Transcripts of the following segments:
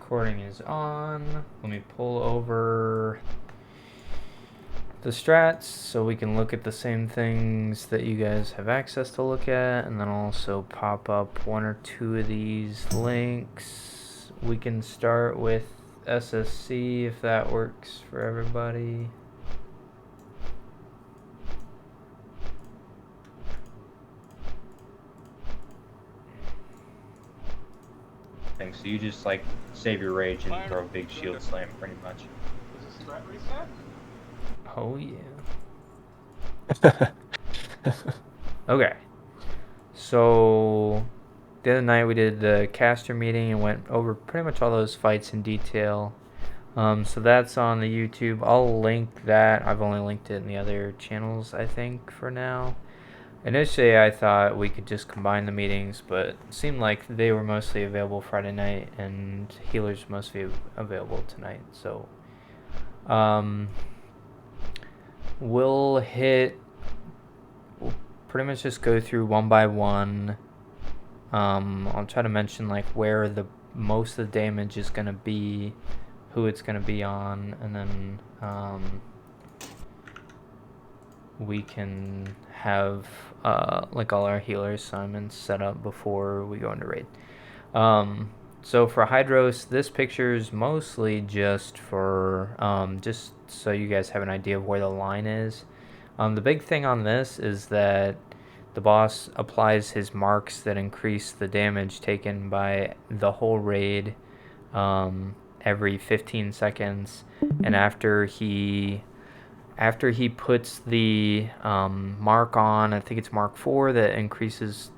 Recording is on. Let me pull over the strats so we can look at the same things that you guys have access to look at, and then also pop up one or two of these links. We can start with SSC if that works for everybody. Thing. So you just like save your rage and throw a big shield slam pretty much. Is this threat reset? Oh yeah. Okay. So the other night we did the caster meeting and went over pretty much all those fights in detail. So that's on the YouTube. I'll link that. I've only linked it in the other channels, I think, for now. Initially, I thought we could just combine the meetings, but it seemed like they were mostly available Friday night and healers mostly available tonight. So we'll pretty much just go through one by one. I'll try to mention like where the most of the damage is going to be, who it's going to be on, and then we can have like all our healer assignments set up before we go into raid. So for Hydross, this picture is mostly just for just so you guys have an idea of where the line is. The big thing on this is that the boss applies his marks that increase the damage taken by the whole raid every 15 seconds, and after he puts the mark on, I think it's mark 4, that increases,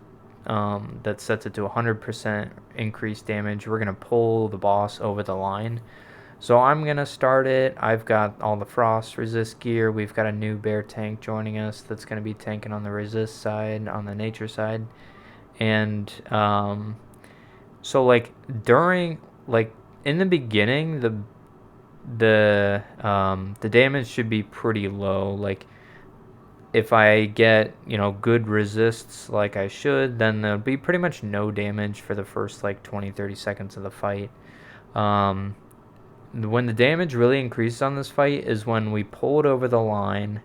that sets it to 100% increased damage, we're going to pull the boss over the line. So I'm going to start it. I've got all the frost resist gear. We've got a new bear tank joining us that's going to be tanking on the resist side, on the nature side. And so like during, like in the beginning, the damage should be pretty low. Like if I get, good resists like I should, then there'll be pretty much no damage for the first like 20-30 seconds of the fight. When the damage really increases on this fight is when we pull it over the line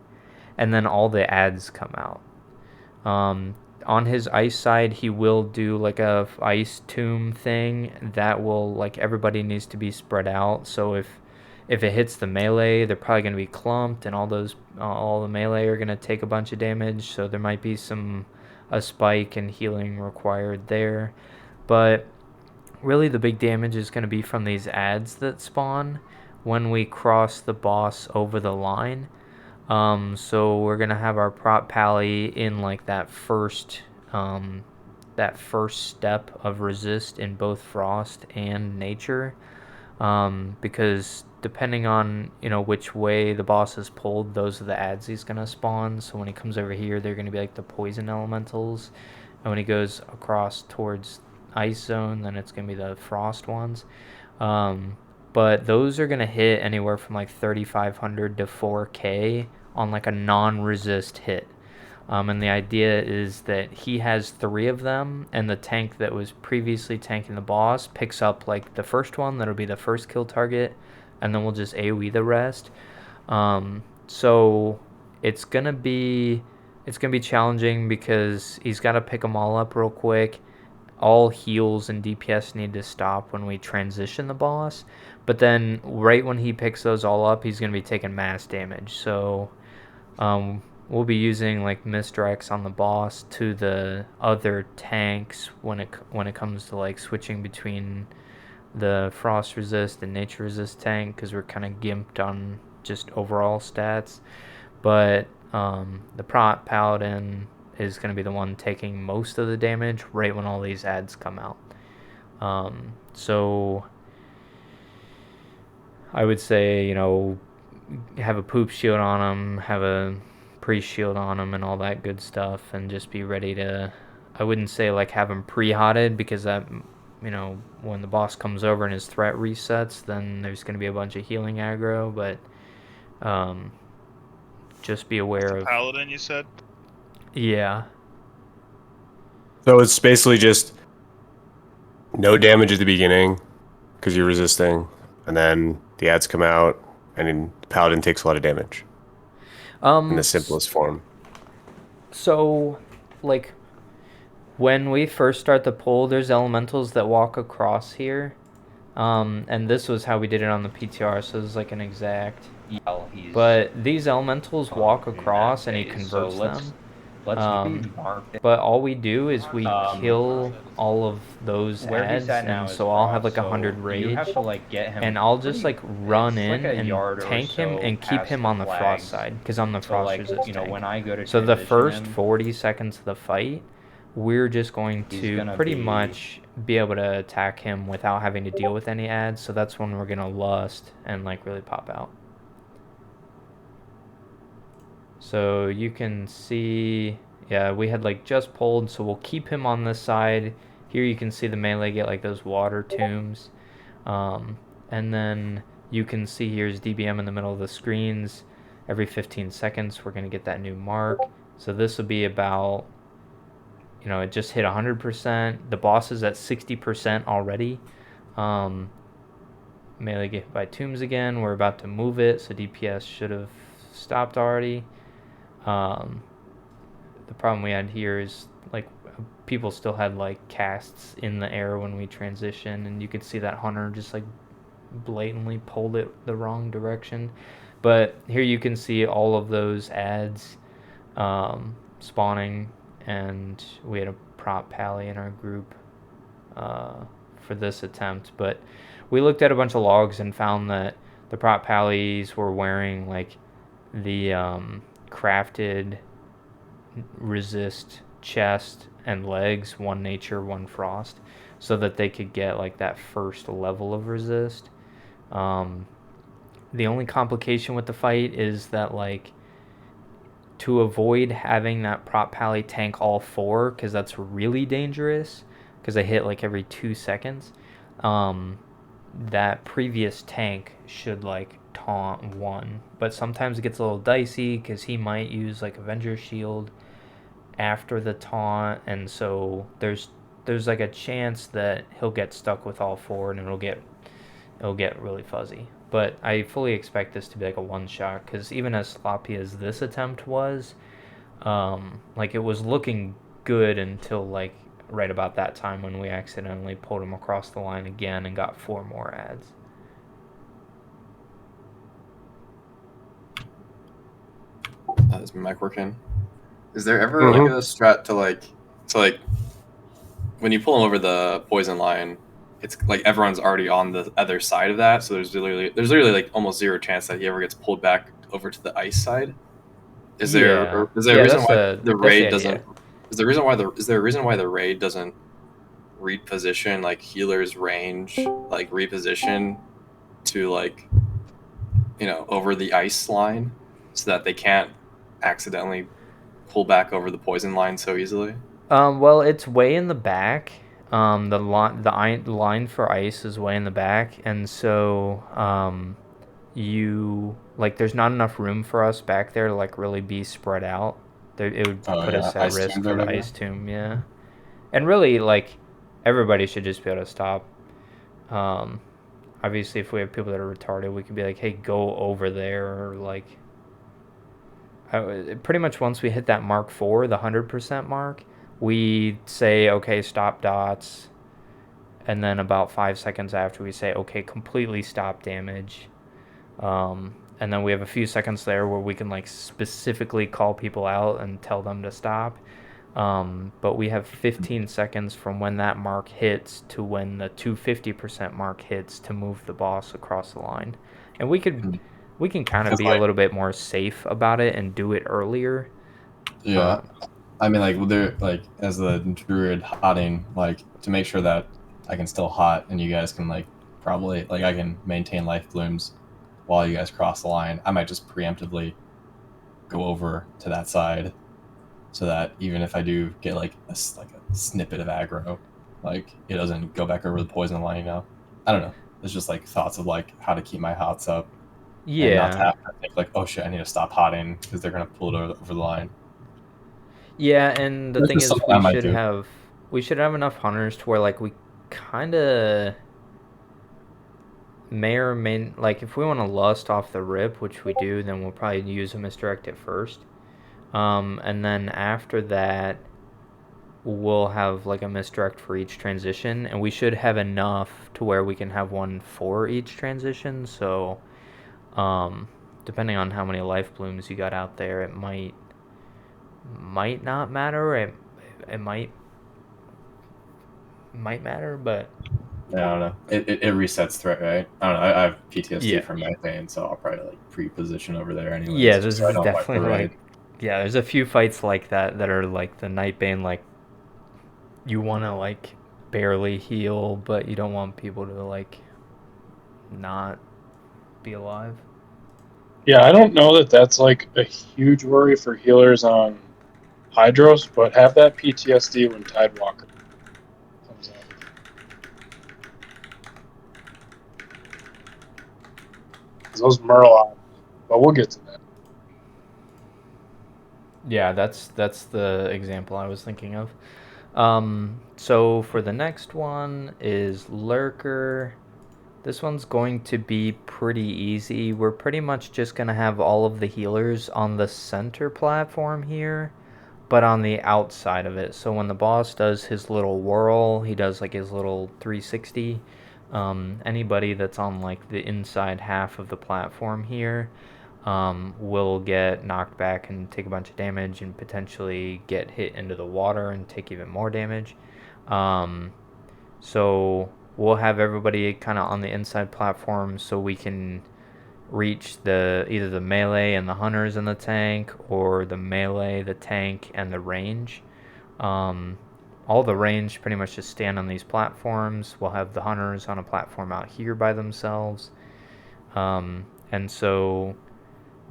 and then all the ads come out. On his ice side, he will do like a ice tomb thing that will, like, everybody needs to be spread out. So if it hits the melee, they're probably going to be clumped, and all the melee are going to take a bunch of damage. So there might be a spike and healing required there. But really the big damage is going to be from these ads that spawn when we cross the boss over the line. So we're going to have our prop pally in like that first step of resist in both frost and nature, because depending on which way the boss is pulled, those are the ads he's going to spawn. So when he comes over here, they're going to be like the poison elementals, and when he goes across towards ice zone, then it's going to be the frost ones. But those are going to hit anywhere from like 3,500 to 4K on like a non-resist hit. And the idea is that he has 3 of them, and the tank that was previously tanking the boss picks up like the first one, that'll be the first kill target, and then we'll just AoE the rest. So it's gonna be challenging because he's got to pick them all up real quick. All heals and DPS need to stop when we transition the boss, but then right when he picks those all up, he's going to be taking mass damage. So we'll be using like misdirects on the boss to the other tanks when it comes to like switching between the frost resist and nature resist tank, because we're kind of gimped on just overall stats. But the prop paladin is going to be the one taking most of the damage right when all these ads come out. So I would say, have a poop shield on him, have a priest shield on him, and all that good stuff, and just be ready to, I wouldn't say like have him pre-hotted, because that, when the boss comes over and his threat resets, then there's going to be a bunch of healing aggro, but just be aware of... Paladin, you said? Yeah. So it's basically just no damage at the beginning, because you're resisting, and then the ads come out, and then the paladin takes a lot of damage in the simplest form. So, like, when we first start the pull, there's elementals that walk across here. And this was how we did it on the PTR, so this is like an exact. But these elementals walk across and he converts them. But all we do is we kill all of those ads, and so I'll have like 100 rage, You have to like get him, and I'll just like run in like a and yard or tank him so and keep past him the on the frost flags. side, because I'm the So frost like, resist you know, tank. when I go to So the transition first him, 40 seconds of the fight, we're just going he's to gonna pretty be- much be able to attack him without having to deal with any ads. So that's when we're gonna lust and like really pop out. So you can see, yeah, we had like just pulled, so we'll keep him on this side. Here you can see the melee get like those water tombs. And then you can see here's DBM in the middle of the screens. Every 15 seconds, we're going to get that new mark. So this will be about, you know, it just hit 100%. The boss is at 60% already. Melee get hit by tombs again. We're about to move it, so DPS should have stopped already. The problem we had here is like people still had like casts in the air when we transitioned, and you could see that hunter just like blatantly pulled it the wrong direction. But here you can see all of those ads spawning, and we had a prop pally in our group for this attempt. But we looked at a bunch of logs and found that the prop pallies were wearing like the crafted resist chest and legs, one nature, one frost, so that they could get like that first level of resist. The only complication with the fight is that like to avoid having that prop pally tank all four, because that's really dangerous, because they hit like every 2 seconds, that previous tank should like taunt one, but sometimes it gets a little dicey because he might use like Avenger Shield after the taunt, and so there's like a chance that he'll get stuck with all four and it'll get really fuzzy. But I fully expect this to be like a one shot, because even as sloppy as this attempt was, like it was looking good until like right about that time when we accidentally pulled him across the line again and got 4 more ads. Is my mic working? Is there ever like a strat to like, so like when you pull him over the poison line, it's like everyone's already on the other side of that, so there's literally like almost zero chance that he ever gets pulled back over to the ice side. Is there a reason why the raid doesn't? Is there a reason why the raid doesn't reposition like healer's range, like reposition to like, you know, over the ice line, so that they can't accidentally pull back over the poison line so easily? Well, it's way in the back. The line for ice is way in the back, and so you like there's not enough room for us back there to like really be spread out. It would put us at risk for the ice tomb, yeah. And really, like everybody should just be able to stop. Obviously, if we have people that are retarded, we could be like, "Hey, go over there," or like. Pretty much once we hit that Mark 4, the 100% mark, we say, okay, stop dots. And then about 5 seconds after, we say, okay, completely stop damage. And then we have a few seconds there where we can like specifically call people out and tell them to stop. But we have 15 seconds from when that mark hits to when the 250% mark hits to move the boss across the line. And we can kind of be a little bit more safe about it and do it earlier. Yeah. I mean, like, they're like, as the druid hotting, like, to make sure that I can still hot and you guys can, like, probably, like, I can maintain life blooms while you guys cross the line, I might just preemptively go over to that side so that even if I do get, like, a snippet of aggro, like, it doesn't go back over the poison line, you know? I don't know. It's just, like, thoughts of, like, how to keep my hots up. Yeah. And not to have to think, like, oh, shit, I need to stop hotting because they're going to pull it over the line. Yeah, and the thing is, we should have enough hunters to where like we kind of may or may, like, if we want to lust off the rip, which we do, then we'll probably use a misdirect at first. And then after that, we'll have like a misdirect for each transition, and we should have enough to where we can have one for each transition. So, depending on how many life blooms you got out there, it might not matter. It might matter, but I don't know. It resets threat, right? I don't know. I have PTSD Yeah. from methane, so I'll probably like pre-position over there anyway. yeah, this so I is don't wipe the definitely raid. like, yeah, there's a few fights like that are like the Nightbane, like you want to like barely heal, but you don't want people to like not be alive. Yeah, I don't know that that's like a huge worry for healers on Hydross, but have that PTSD when Tidewalker comes out. Those Murlocs, but we'll get to that. Yeah, that's the example I was thinking of. So for the next one is Lurker. This one's going to be pretty easy. We're pretty much just going to have all of the healers on the center platform here, but on the outside of it. So when the boss does his little whirl, he does like his little 360. Anybody that's on like the inside half of the platform here will get knocked back and take a bunch of damage and potentially get hit into the water and take even more damage. So we'll have everybody kind of on the inside platform so we can reach either the melee and the hunters in the tank, or the melee, the tank, and the range. All the range pretty much just stand on these platforms. We'll have the hunters on a platform out here by themselves. And so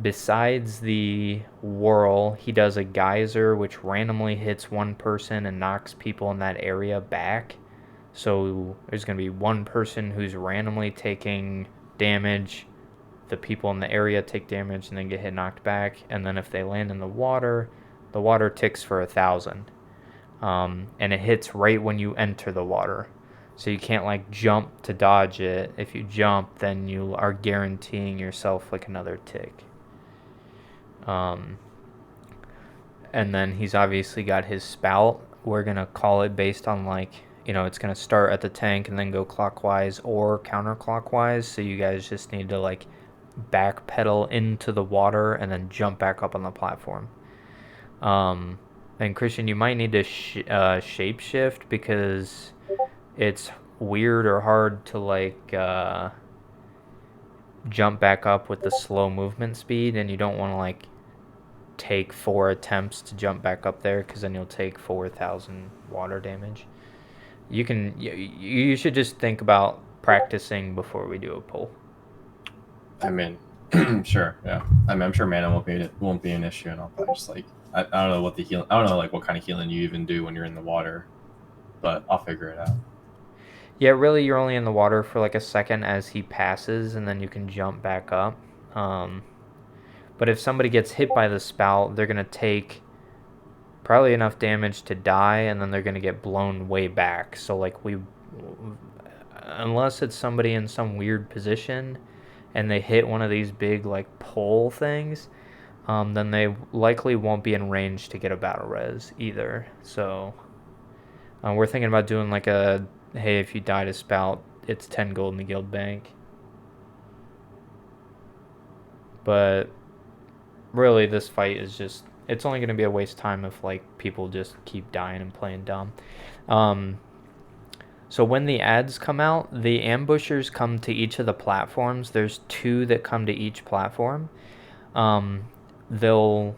besides the whirl, he does a geyser which randomly hits one person and knocks people in that area back. So there's going to be one person who's randomly taking damage. The people in the area take damage and then get hit, knocked back. And then if they land in the water ticks for 1,000. And it hits right when you enter the water. So you can't like jump to dodge it. If you jump, then you are guaranteeing yourself like another tick. And then he's obviously got his spout. We're going to call it based on like, it's going to start at the tank and then go clockwise or counterclockwise. So you guys just need to like backpedal into the water and then jump back up on the platform. And Christian, you might need to shapeshift because it's weird or hard to like jump back up with the slow movement speed, and you don't want to like take 4 attempts to jump back up there because then you'll take 4,000 water damage. You should just think about practicing before we do a pull. I mean, sure, yeah. I mean, I'm sure mana won't be an issue, and I'll probably just like I don't know what I don't know like what kind of healing you even do when you're in the water, but I'll figure it out. Yeah, really, you're only in the water for like a second as he passes, and then you can jump back up. But if somebody gets hit by the spout, they're gonna take probably enough damage to die, and then they're gonna get blown way back. So like unless it's somebody in some weird position and they hit one of these big like pole things, then they likely won't be in range to get a battle res either. So we're thinking about doing like hey, if you die to spout, it's 10 gold in the guild bank. But really, this fight is just, it's only going to be a waste of time if like people just keep dying and playing dumb. So when the ads come out, the ambushers come to each of the platforms. There's 2 that come to each platform. They'll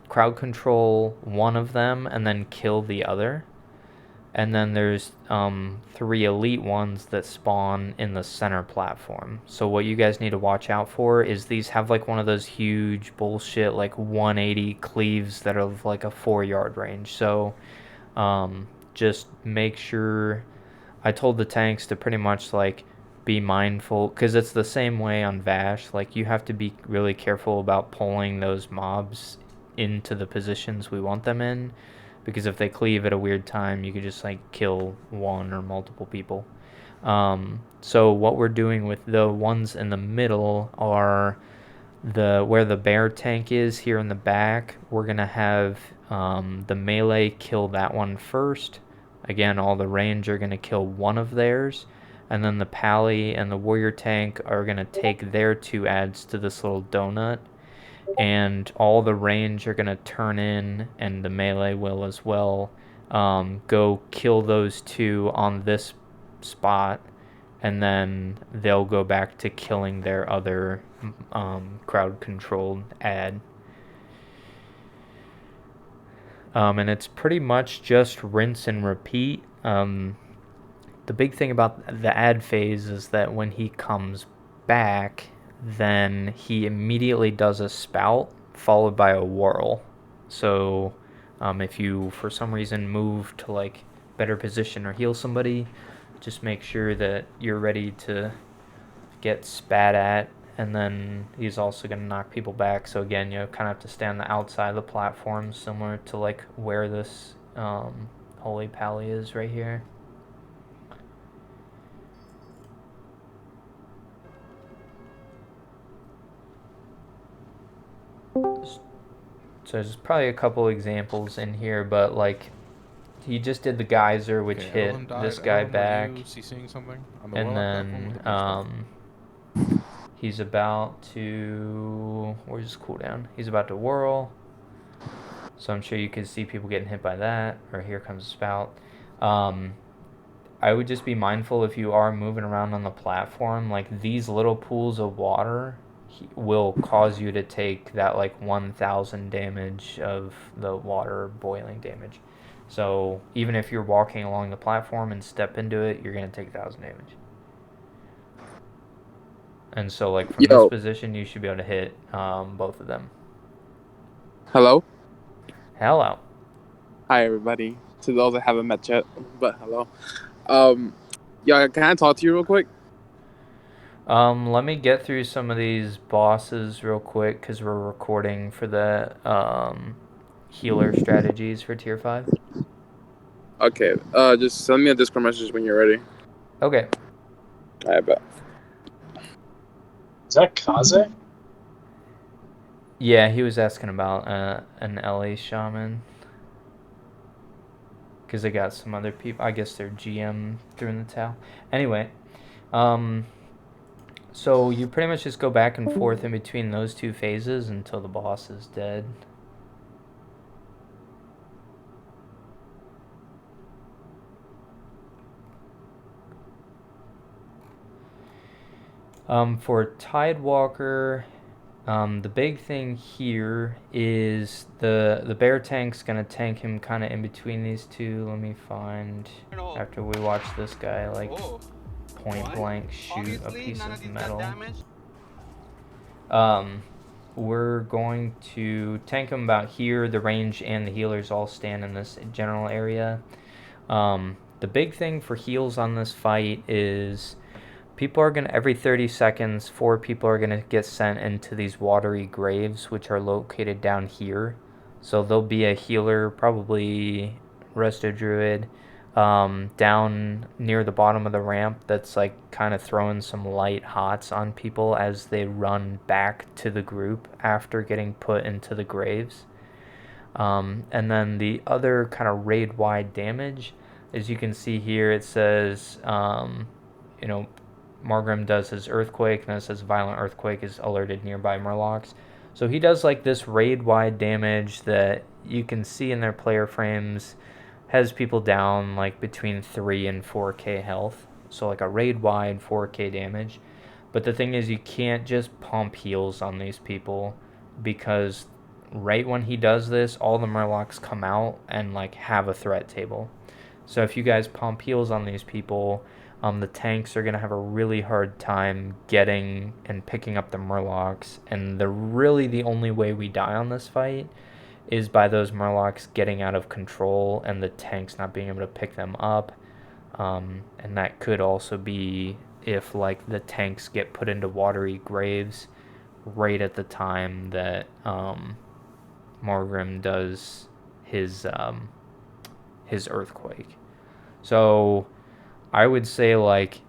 crowd control one of them and then kill the other. And then there's 3 elite ones that spawn in the center platform. So what you guys need to watch out for is these have like one of those huge bullshit like 180 cleaves that are like a 4-yard range. So just make sure, I told the tanks to pretty much like be mindful, because it's the same way on Vashj. Like you have to be really careful about pulling those mobs into the positions we want them in, because if they cleave at a weird time, you could just like kill one or multiple people. So what we're doing with the ones in the middle are where the bear tank is here in the back. We're gonna have the melee kill that one first. Again, all the range are gonna kill one of theirs, and then the pally and the warrior tank are gonna take their 2 adds to this little donut, and all the range are gonna turn in, and the melee will as well. Go kill those 2 on this spot, and then they'll go back to killing their other crowd-controlled ad. And it's pretty much just rinse and repeat. The big thing about the ad phase is that when he comes back, then he immediately does a spout followed by a whirl. So if you for some reason move to like better position or heal somebody, just make sure that you're ready to get spat at, and then he's also going to knock people back. So again, you kind of have to stay on the outside of the platform, similar to like where this holy pally is right here. So there's probably a couple examples in here, but like he just did the geyser, which hit this guy back, and then he's about to, where's his cooldown? He's about to whirl, so I'm sure you can see people getting hit by that. Or here comes a spout. I would just be mindful if you are moving around on the platform, like these little pools of water will cause you to take that like 1,000 damage of the water boiling damage. So even if you're walking along the platform and step into it, you're going to take 1,000 damage. And so like from this position, you should be able to hit both of them. Hello? Hello. Hi, everybody. To those that haven't met yet, but hello. Yeah, can I talk to you real quick? Let me get through some of these bosses real quick, because we're recording for the healer strategies for tier 5. Okay, just send me a Discord message when you're ready. Okay. I bet. Is that Kaze? Yeah, he was asking about an LA shaman. Because they got some other people. I guess their GM threw in the towel. Anyway, so you pretty much just go back and forth in between those 2 phases until the boss is dead. For Tidewalker, the big thing here is the bear tank's gonna tank him kind of in between these 2. Let me find, after we watch this guy like point blank shoot a piece of metal. We're going to tank him about here. The range and the healers all stand in this general area. The big thing for heals on this fight is people are going to, every 30 seconds, 4 people are going to get sent into these watery graves, which are located down here. So there'll be a healer, probably Resto Druid, down near the bottom of the ramp that's like kind of throwing some light hots on people as they run back to the group after getting put into the graves. And then the other kind of raid-wide damage, as you can see here, it says, Margrim does his earthquake, and then it says violent earthquake is alerted nearby murlocs. So he does like this raid-wide damage that you can see in their player frames, has people down like between 3 and 4k health. So like a raid-wide 4k damage. But the thing is, you can't just pump heals on these people, because right when he does this, all the murlocs come out and like have a threat table. So if you guys pump heals on these people, the tanks are going to have a really hard time getting and picking up the murlocs. And the only way we die on this fight is by those murlocs getting out of control and the tanks not being able to pick them up. And that could also be if like the tanks get put into watery graves right at the time that Margrim does his earthquake. So I would say like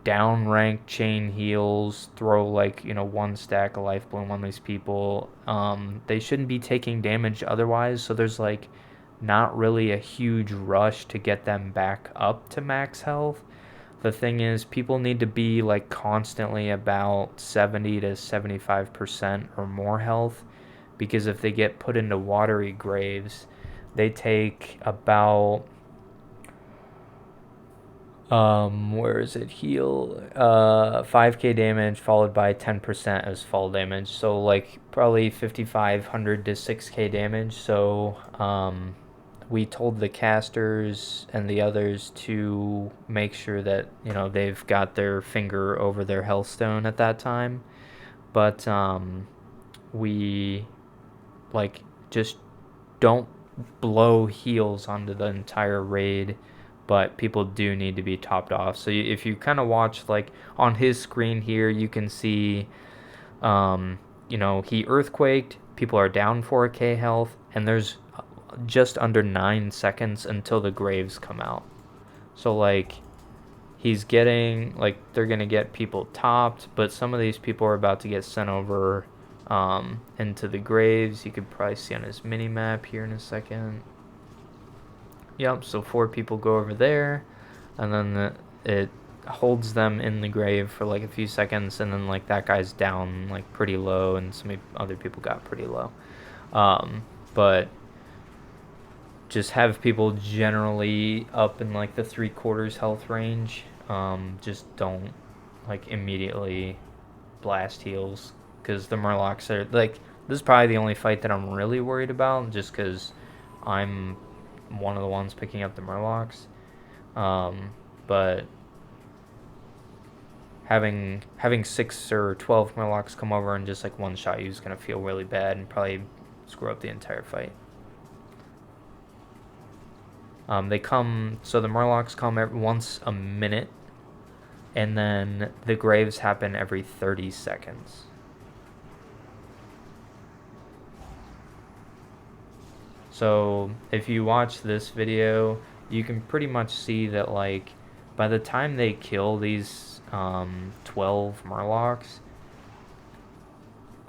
downrank chain heals, throw like, you know, 1 stack of life bloom on these people. They shouldn't be taking damage otherwise, so there's like not really a huge rush to get them back up to max health. The thing is, people need to be like constantly about 70 to 75% or more health, because if they get put into watery graves, they take about where is it, heal 5k damage followed by 10% as fall damage, so like probably 5500 to 6k damage. So we told the casters and the others to make sure that, you know, they've got their finger over their health stone at that time, but we like just don't blow heals onto the entire raid, but people do need to be topped off. So if you kind of watch, like on his screen here, you can see, you know, he earthquaked, people are down 4k health, and there's just under 9 seconds until the graves come out. So like he's getting, like, they're gonna get people topped, but some of these people are about to get sent over into the graves. You could probably see on his mini map here in a second. Yep, so 4 people go over there, and then it holds them in the grave for like a few seconds, and then like that guy's down like pretty low, and some other people got pretty low. But just have people generally up in like the 3/4 health range. Just don't like immediately blast heals, because the Murlocs are like, this is probably the only fight that I'm really worried about, just because I'm one of the ones picking up the Murlocs. But having 6 or 12 Murlocs come over and just like one shot you is gonna feel really bad and probably screw up the entire fight. They come, so the Murlocs come once a minute, and then the graves happen every 30 seconds. So if you watch this video, you can pretty much see that like by the time they kill these 12 Murlocs,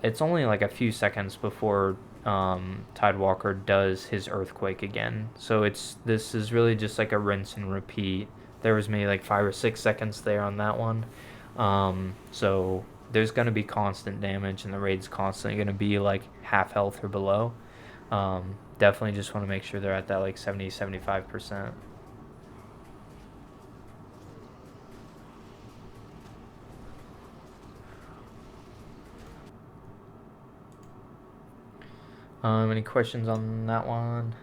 it's only like a few seconds before Tidewalker does his earthquake again. So this is really just like a rinse and repeat. There was maybe like 5 or 6 seconds there on that one. So there's going to be constant damage, and the raid's constantly going to be like half health or below. Definitely just want to make sure they're at that like 70-75%. Any questions on that one?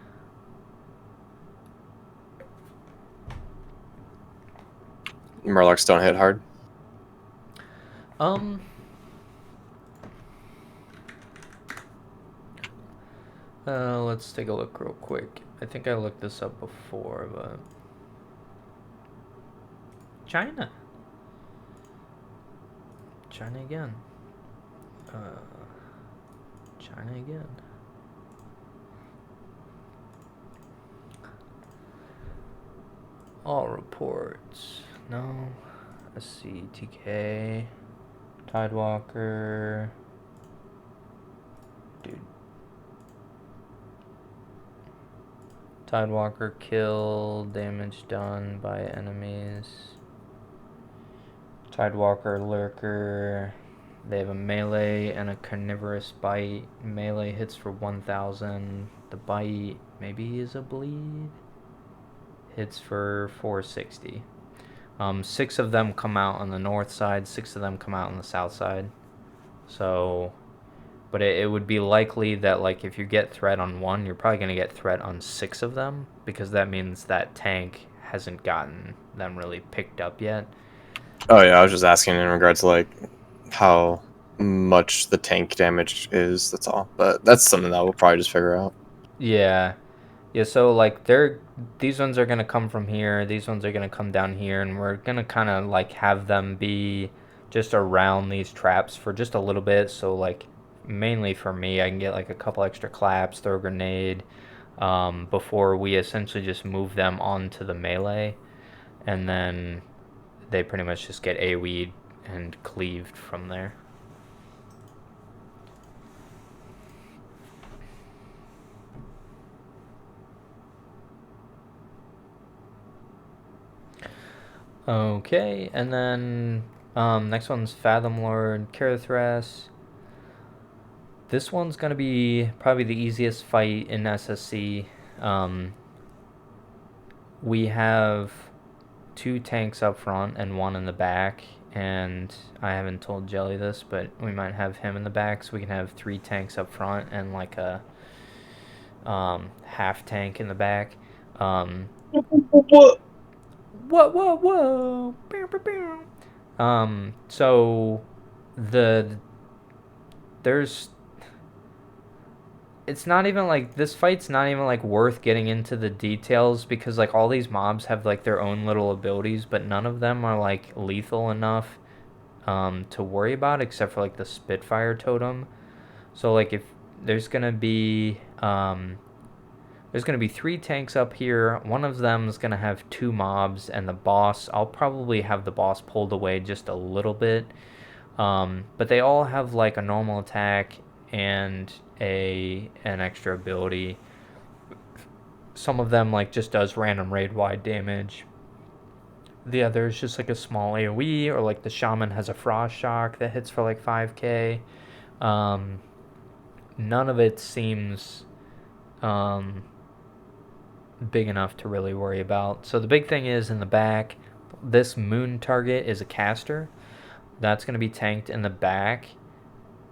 Murlocs don't hit hard. Let's take a look real quick. I think I looked this up before, but China again. China again. All reports. No. Let's see. TK. Tidewalker. Dude. Tidewalker kill. Damage done by enemies. Tidewalker, Lurker. They have a melee and a carnivorous bite. Melee hits for 1,000. The bite maybe is a bleed. Hits for 460. 6 of them come out on the north side, 6 of them come out on the south side. So, but it would be likely that like if you get threat on 1, you're probably going to get threat on 6 of them, because that means that tank hasn't gotten them really picked up yet. Oh yeah, I was just asking in regards to like how much the tank damage is, that's all. But that's something that we'll probably just figure out. Yeah, so like these ones are gonna come from here, these ones are gonna come down here, and we're gonna kind of like have them be just around these traps for just a little bit. So like mainly for me, I can get like a couple extra claps, throw a grenade, before we essentially just move them onto the melee, and then they pretty much just get AoE'd and cleaved from there. Okay, and then next one's Fathom Lord Karathress. This one's going to be probably the easiest fight in SSC. We have 2 tanks up front and 1 in the back, and I haven't told Jelly this, but we might have him in the back, so we can have 3 tanks up front and like a half tank in the back. Whoa. So it's not even like, this fight's not even like worth getting into the details, because like all these mobs have like their own little abilities, but none of them are like lethal enough to worry about, except for like the Spitfire totem. So like if there's gonna be 3 tanks up here. One of them is gonna have 2 mobs, and the boss, I'll probably have the boss pulled away just a little bit. But they all have like a normal attack and an extra ability. Some of them like just does random raid wide damage. The other is just like a small AoE, or like the shaman has a frost shock that hits for like 5k. None of it seems big enough to really worry about. So the big thing is in the back, this moon target is a caster. That's going to be tanked in the back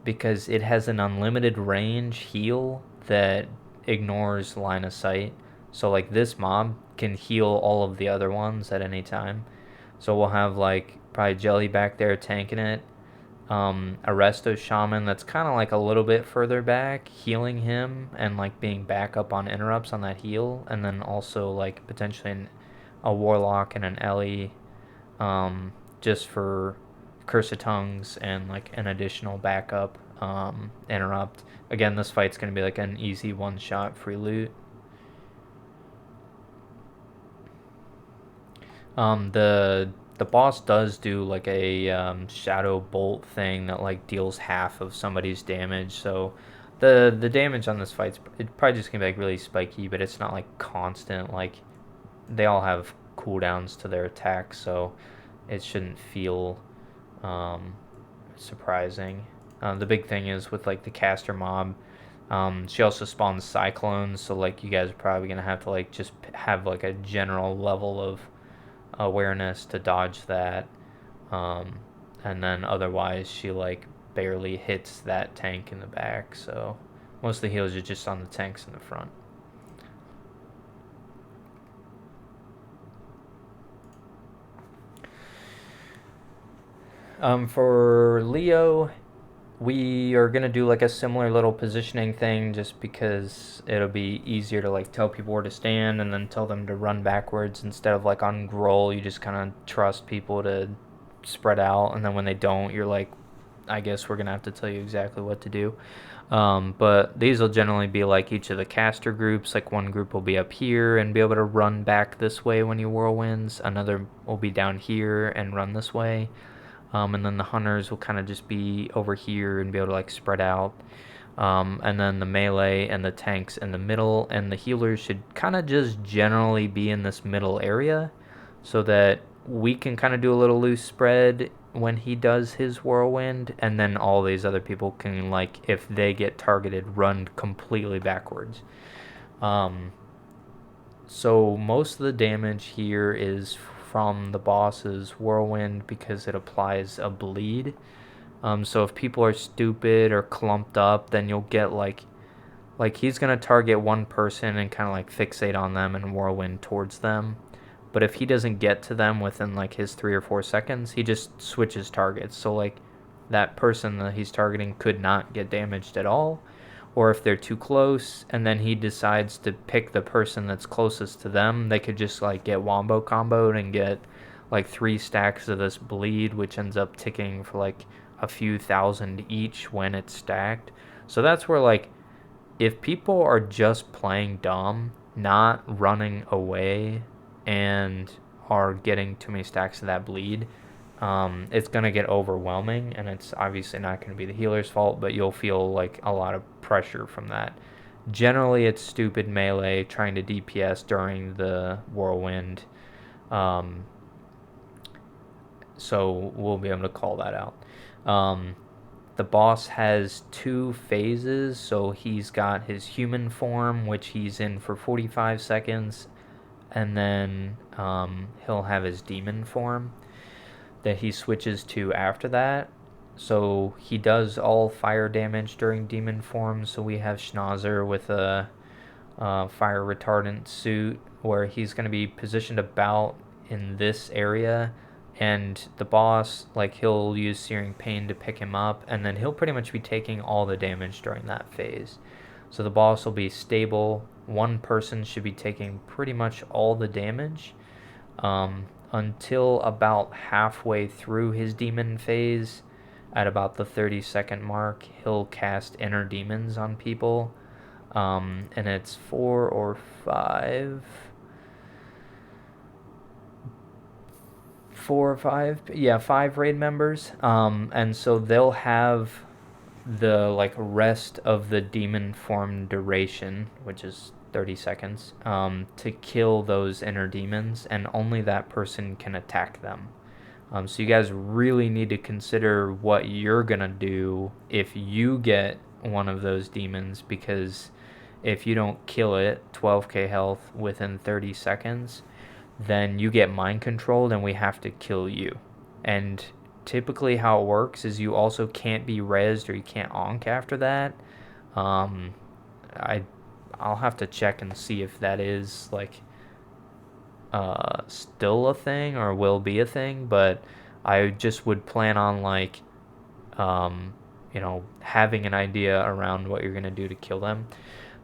because it has an unlimited range heal that ignores line of sight. So like this mob can heal all of the other ones at any time. So we'll have like probably Jelly back there tanking it. A Resto Shaman that's kind of like a little bit further back, healing him and like being back up on interrupts on that heal. And then also like potentially a Warlock and an Ellie just for Curse of Tongues and like an additional backup interrupt. Again, this fight's going to be like an easy one-shot free loot. The boss does do like a shadow bolt thing that like deals half of somebody's damage. So the damage on this fight's probably just gonna be like really spiky, but it's not like constant. Like they all have cooldowns to their attacks, so it shouldn't feel surprising. The big thing is with like the caster mob, she also spawns cyclones, so like you guys are probably gonna have to like just have like a general level of awareness to dodge that, and then otherwise she like barely hits that tank in the back, so most of the heals are just on the tanks in the front. For Leo, we are going to do like a similar little positioning thing just because it'll be easier to like tell people where to stand and then tell them to run backwards instead of like on Groll. You just kind of trust people to spread out, and then when they don't, you're like, I guess we're going to have to tell you exactly what to do. But these will generally be like each of the caster groups. Like one group will be up here and be able to run back this way when you whirlwinds. Another will be down here and run this way. And then the hunters will kind of just be over here and be able to like spread out. And then the melee and the tanks in the middle, and the healers should kind of just generally be in this middle area so that we can kind of do a little loose spread when he does his whirlwind, and then all these other people can, like, if they get targeted, run completely backwards. So most of the damage here is from the boss's whirlwind because it applies a bleed. So if people are stupid or clumped up, then you'll get like he's gonna target one person and kind of like fixate on them and whirlwind towards them. But if he doesn't get to them within like his 3 or 4 seconds, he just switches targets. So like that person that he's targeting could not get damaged at all. Or if they're too close and then he decides to pick the person that's closest to them, they could just like get wombo comboed and get like 3 stacks of this bleed, which ends up ticking for like a few thousand each when it's stacked. So that's where like if people are just playing dumb, not running away, and are getting too many stacks of that bleed, it's going to get overwhelming, and it's obviously not going to be the healer's fault, but you'll feel like a lot of pressure from that. Generally, it's stupid melee trying to DPS during the whirlwind, so we'll be able to call that out. The boss has 2 phases, so he's got his human form, which he's in for 45 seconds, and then he'll have his demon form that he switches to after that. So he does all fire damage during demon form, so we have Schnauzer with a fire retardant suit where he's going to be positioned about in this area, and the boss, like, he'll use Searing Pain to pick him up, and then he'll pretty much be taking all the damage during that phase. So the boss will be stable. One person should be taking pretty much all the damage until about halfway through his demon phase. At about the 30-second mark, he'll cast Inner Demons on people, and it's 4 or 5... 4 or 5, yeah, 5 raid members, and so they'll have the, like, rest of the demon form duration, which is 30 seconds, to kill those inner demons, and only that person can attack them. So you guys really need to consider what you're gonna do if you get one of those demons, because if you don't kill it, 12k health within 30 seconds, then you get mind controlled and we have to kill you. And typically how it works is you also can't be rezzed or you can't onk after that. I'll have to check and see if that is, like, still a thing or will be a thing, but I just would plan on, like, having an idea around what you're gonna do to kill them.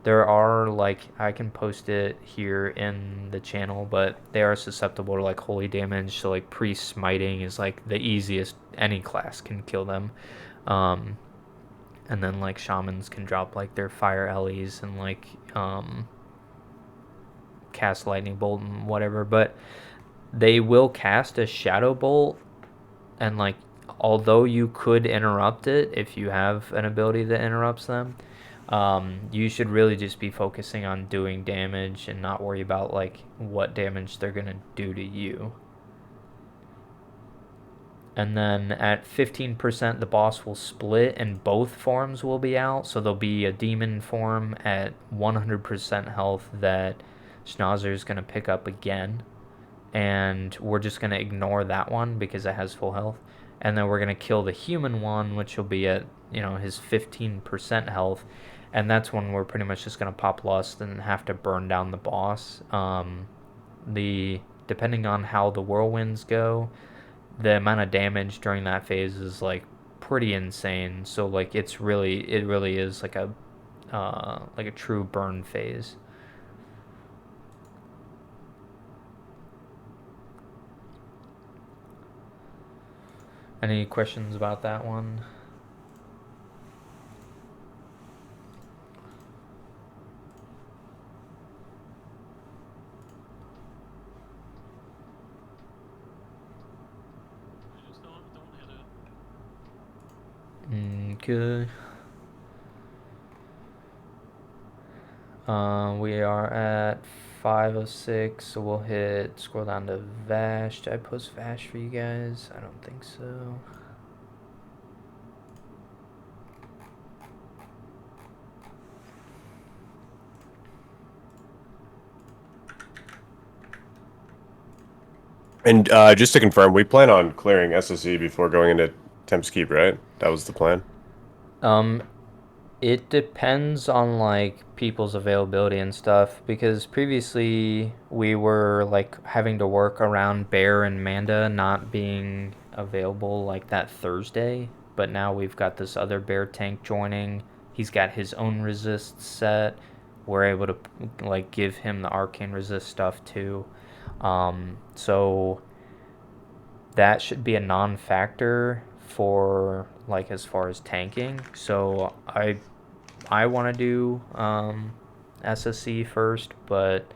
There are, like, I can post it here in the channel, but they are susceptible to, like, holy damage, so, like, priest smiting is, like, the easiest any class can kill them. And then, like, shamans can drop, like, their fire Ellies and, like, cast lightning bolt and whatever, but they will cast a shadow bolt, and, like, although you could interrupt it if you have an ability that interrupts them, you should really just be focusing on doing damage and not worry about, like, what damage they're gonna do to you. And then at 15%, the boss will split and both forms will be out, so there'll be a demon form at 100% health that Schnauzer is going to pick up again, and we're just going to ignore that one because it has full health, and then we're going to kill the human one, which will be at, his 15% health, and that's when we're pretty much just going to pop Lust and have to burn down the boss. Depending on how the whirlwinds go, the amount of damage during that phase is, like, pretty insane, so, like, it really is like a true burn phase. Any questions about that one? Okay. We are at 5:06, so we'll scroll down to Vashj. Did I post Vashj for you guys? I don't think so. And just to confirm, we plan on clearing SSE before going into Temps Keep, right? That was the plan. It depends on, like, people's availability and stuff, because previously we were, like, having to work around Bear and Manda not being available, like, that Thursday, but now we've got this other Bear tank joining. He's got his own resist set. We're able to, like, give him the arcane resist stuff too. So that should be a non-factor for, like, as far as tanking. So I want to do SSC first, but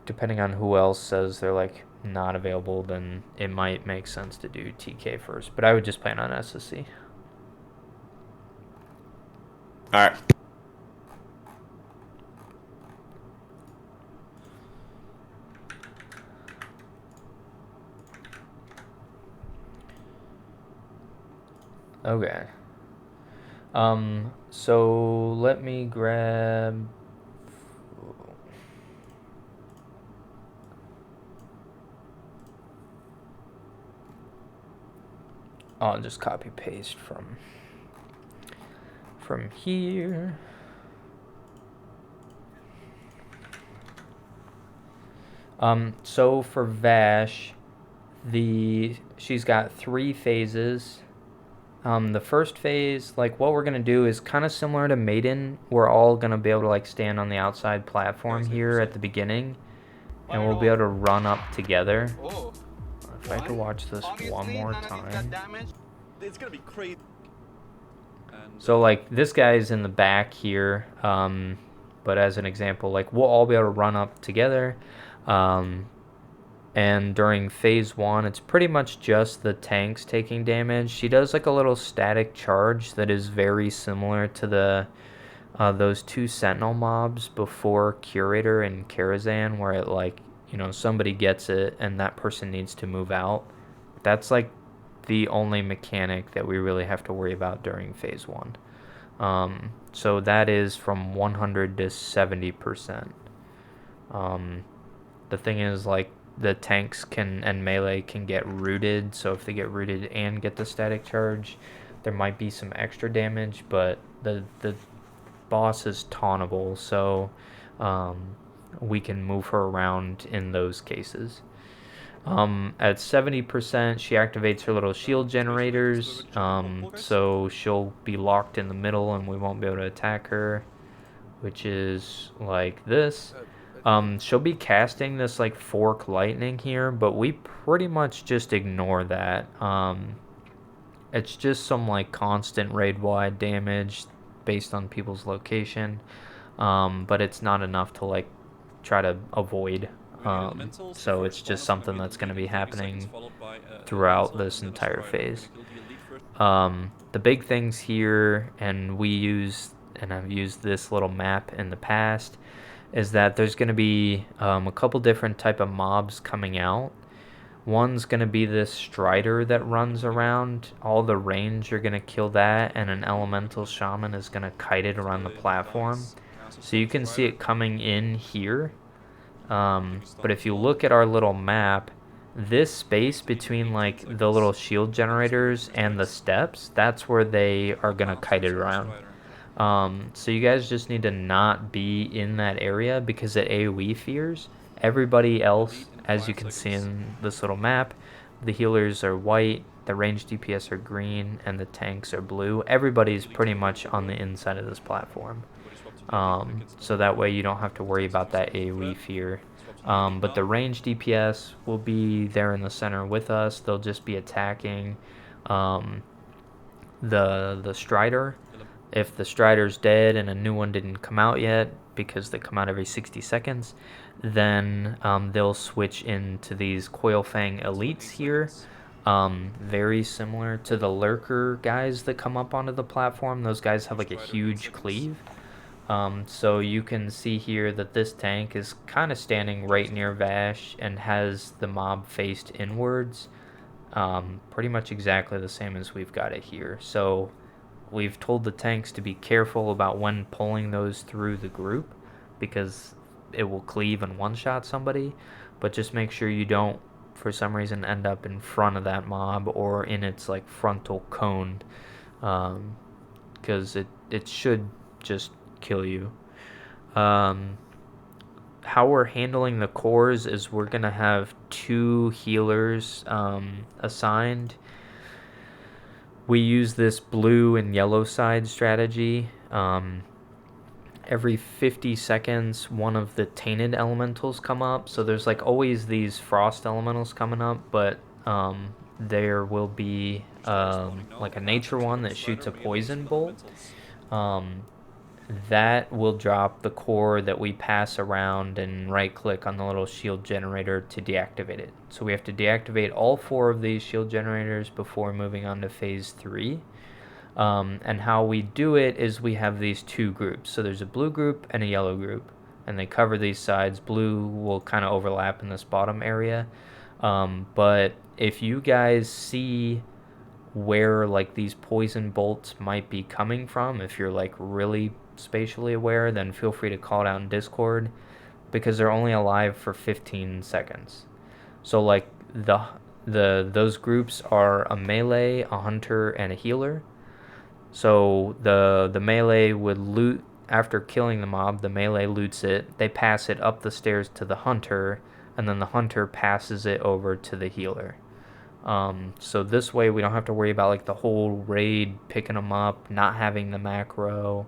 depending on who else says they're like not available, then it might make sense to do TK first. But I would just plan on SSC. All right. Okay. So let me grab. I'll just copy paste from here. So for Vashj, she's got 3 phases. The first phase, like what we're gonna do is kind of similar to Maiden. We're all gonna be able to like stand on the outside platform here at the beginning, and we'll be able to run up together. If I could watch this one more time. It's gonna be crazy. So like this guy's in the back here, but as an example, like we'll all be able to run up together. And during phase 1, it's pretty much just the tanks taking damage. She does like a little static charge that is very similar to the those 2 Sentinel mobs before Curator and Karazhan, where it like, you know, somebody gets it and that person needs to move out. That's like the only mechanic that we really have to worry about during phase 1. So that is from 100 to 70%. The thing is, like, the tanks and melee can get rooted, so if they get rooted and get the static charge, there might be some extra damage, but the boss is tauntable, so we can move her around in those cases. At 70%, she activates her little shield generators, so she'll be locked in the middle and we won't be able to attack her, which is like this. She'll be casting this like fork lightning here, but we pretty much just ignore that. It's just some like constant raid-wide damage based on people's location, but it's not enough to like try to avoid. So it's just something that's going to be happening throughout this entire phase. The big things here, and I've used this little map in the past, is that there's going to be a couple different type of mobs coming out. One's going to be this Strider that runs around. All the range are going to kill that, and an Elemental Shaman is going to kite it around the platform. So you can see it coming in here. But if you look at our little map, this space between like the little shield generators and the steps, that's where they are going to kite it around. So you guys just need to not be in that area because it AoE fears. Everybody else, as you can see in this little map, the healers are white, the ranged DPS are green, and the tanks are blue. Everybody's pretty much on the inside of this platform. So that way you don't have to worry about that AoE fear. But the ranged DPS will be there in the center with us. They'll just be attacking the Strider. If the Strider's dead and a new one didn't come out yet, because they come out every 60 seconds, then they'll switch into these Coilfang Elites here. Very similar to the Lurker guys that come up onto the platform. Those guys have like a huge cleave. So you can see here that this tank is kind of standing right near Vashj and has the mob faced inwards. Pretty much exactly the same as we've got it here. So we've told the tanks to be careful about when pulling those through the group because it will cleave and one-shot somebody, but just make sure you don't, for some reason, end up in front of that mob or in its like frontal cone, because it should just kill you. How we're handling the cores is we're going to have 2 healers assigned. We use this blue and yellow side strategy. Every 50 seconds, one of the tainted elementals come up. So there's like always these frost elementals coming up, but there will be like a nature one that shoots a poison bolt. that will drop the core that we pass around and right click on the little shield generator to deactivate it. So we have to deactivate all 4 of these shield generators before moving on to phase 3. And how we do it is we have these 2 groups. So there's a blue group and a yellow group, and they cover these sides. Blue will kind of overlap in this bottom area. But if you guys see where like these poison bolts might be coming from, if you're like really spatially aware, then feel free to call it out in Discord, because they're only alive for 15 seconds. So like those groups are a melee, a hunter, and a healer. So the melee would loot after killing the mob. The melee loots it, they pass it up the stairs to the hunter, and then the hunter passes it over to the healer. So this way we don't have to worry about like the whole raid picking them up, not having the macro,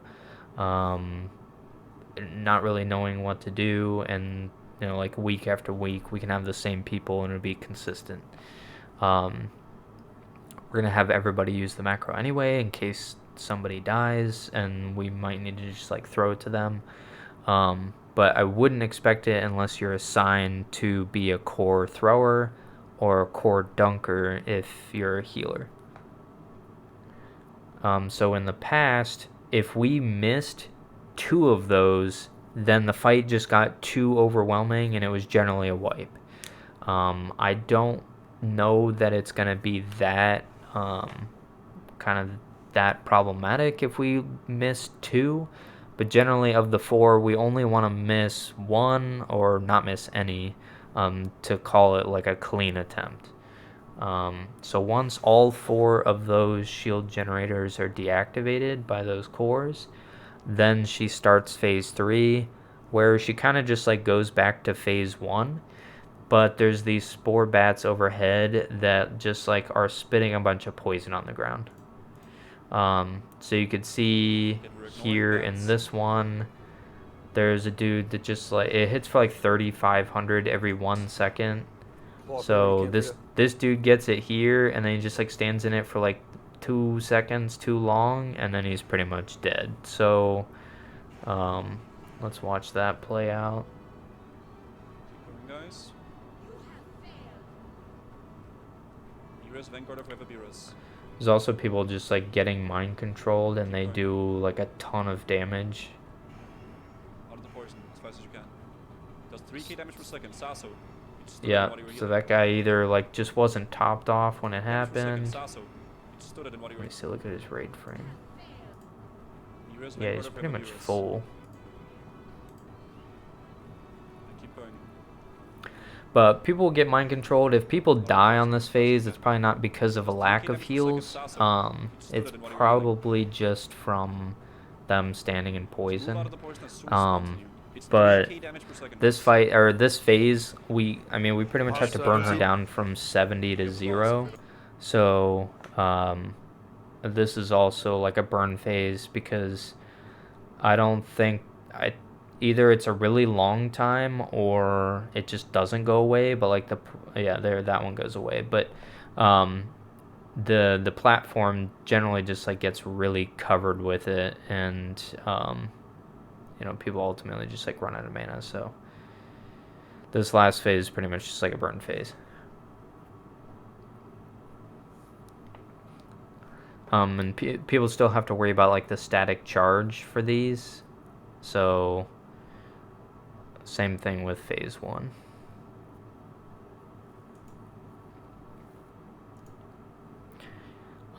not really knowing what to do, and like week after week we can have the same people and it'll be consistent. We're gonna have everybody use the macro anyway in case somebody dies and we might need to just like throw it to them. But I wouldn't expect it unless you're assigned to be a core thrower or a core dunker if you're a healer. So in the past, if we missed 2 of those, then the fight just got too overwhelming and it was generally a wipe. I don't know that it's going to be that kind of that problematic if we miss 2, but generally of the 4 we only want to miss 1 or not miss any to call it like a clean attempt. So once all 4 of those shield generators are deactivated by those cores, then she starts phase 3, where she kind of just like goes back to phase 1, but there's these spore bats overhead that just like are spitting a bunch of poison on the ground. So you could see here in this one, there's a dude that just like, it hits for like 3,500 every 1 second. So this dude gets it here, and then he just like stands in it for like 2 seconds too long, and then he's pretty much dead. So let's watch that play out. Guys. Heroes, Vanguard of Reaver. There's also people just like getting mind controlled, and they do like a ton of damage. Out of the poison as fast as you can. Does 3k damage per second. Sasso. Yeah, so that guy either like just wasn't topped off when it happened. Let me see, look at his raid frame. Yeah, he's pretty much full. But people will get mind controlled. If people die on this phase, it's probably not because of a lack of heals. It's probably just from them standing in poison. But this fight, or this phase, we pretty much have to burn her down from 70 to 0. So this is also like a burn phase, because I don't think either it's a really long time or it just doesn't go away. But like that one goes away. But the platform generally just like gets really covered with it, and people ultimately just like run out of mana. So this last phase is pretty much just like a burn phase. And people still have to worry about like the static charge for these. So same thing with phase 1.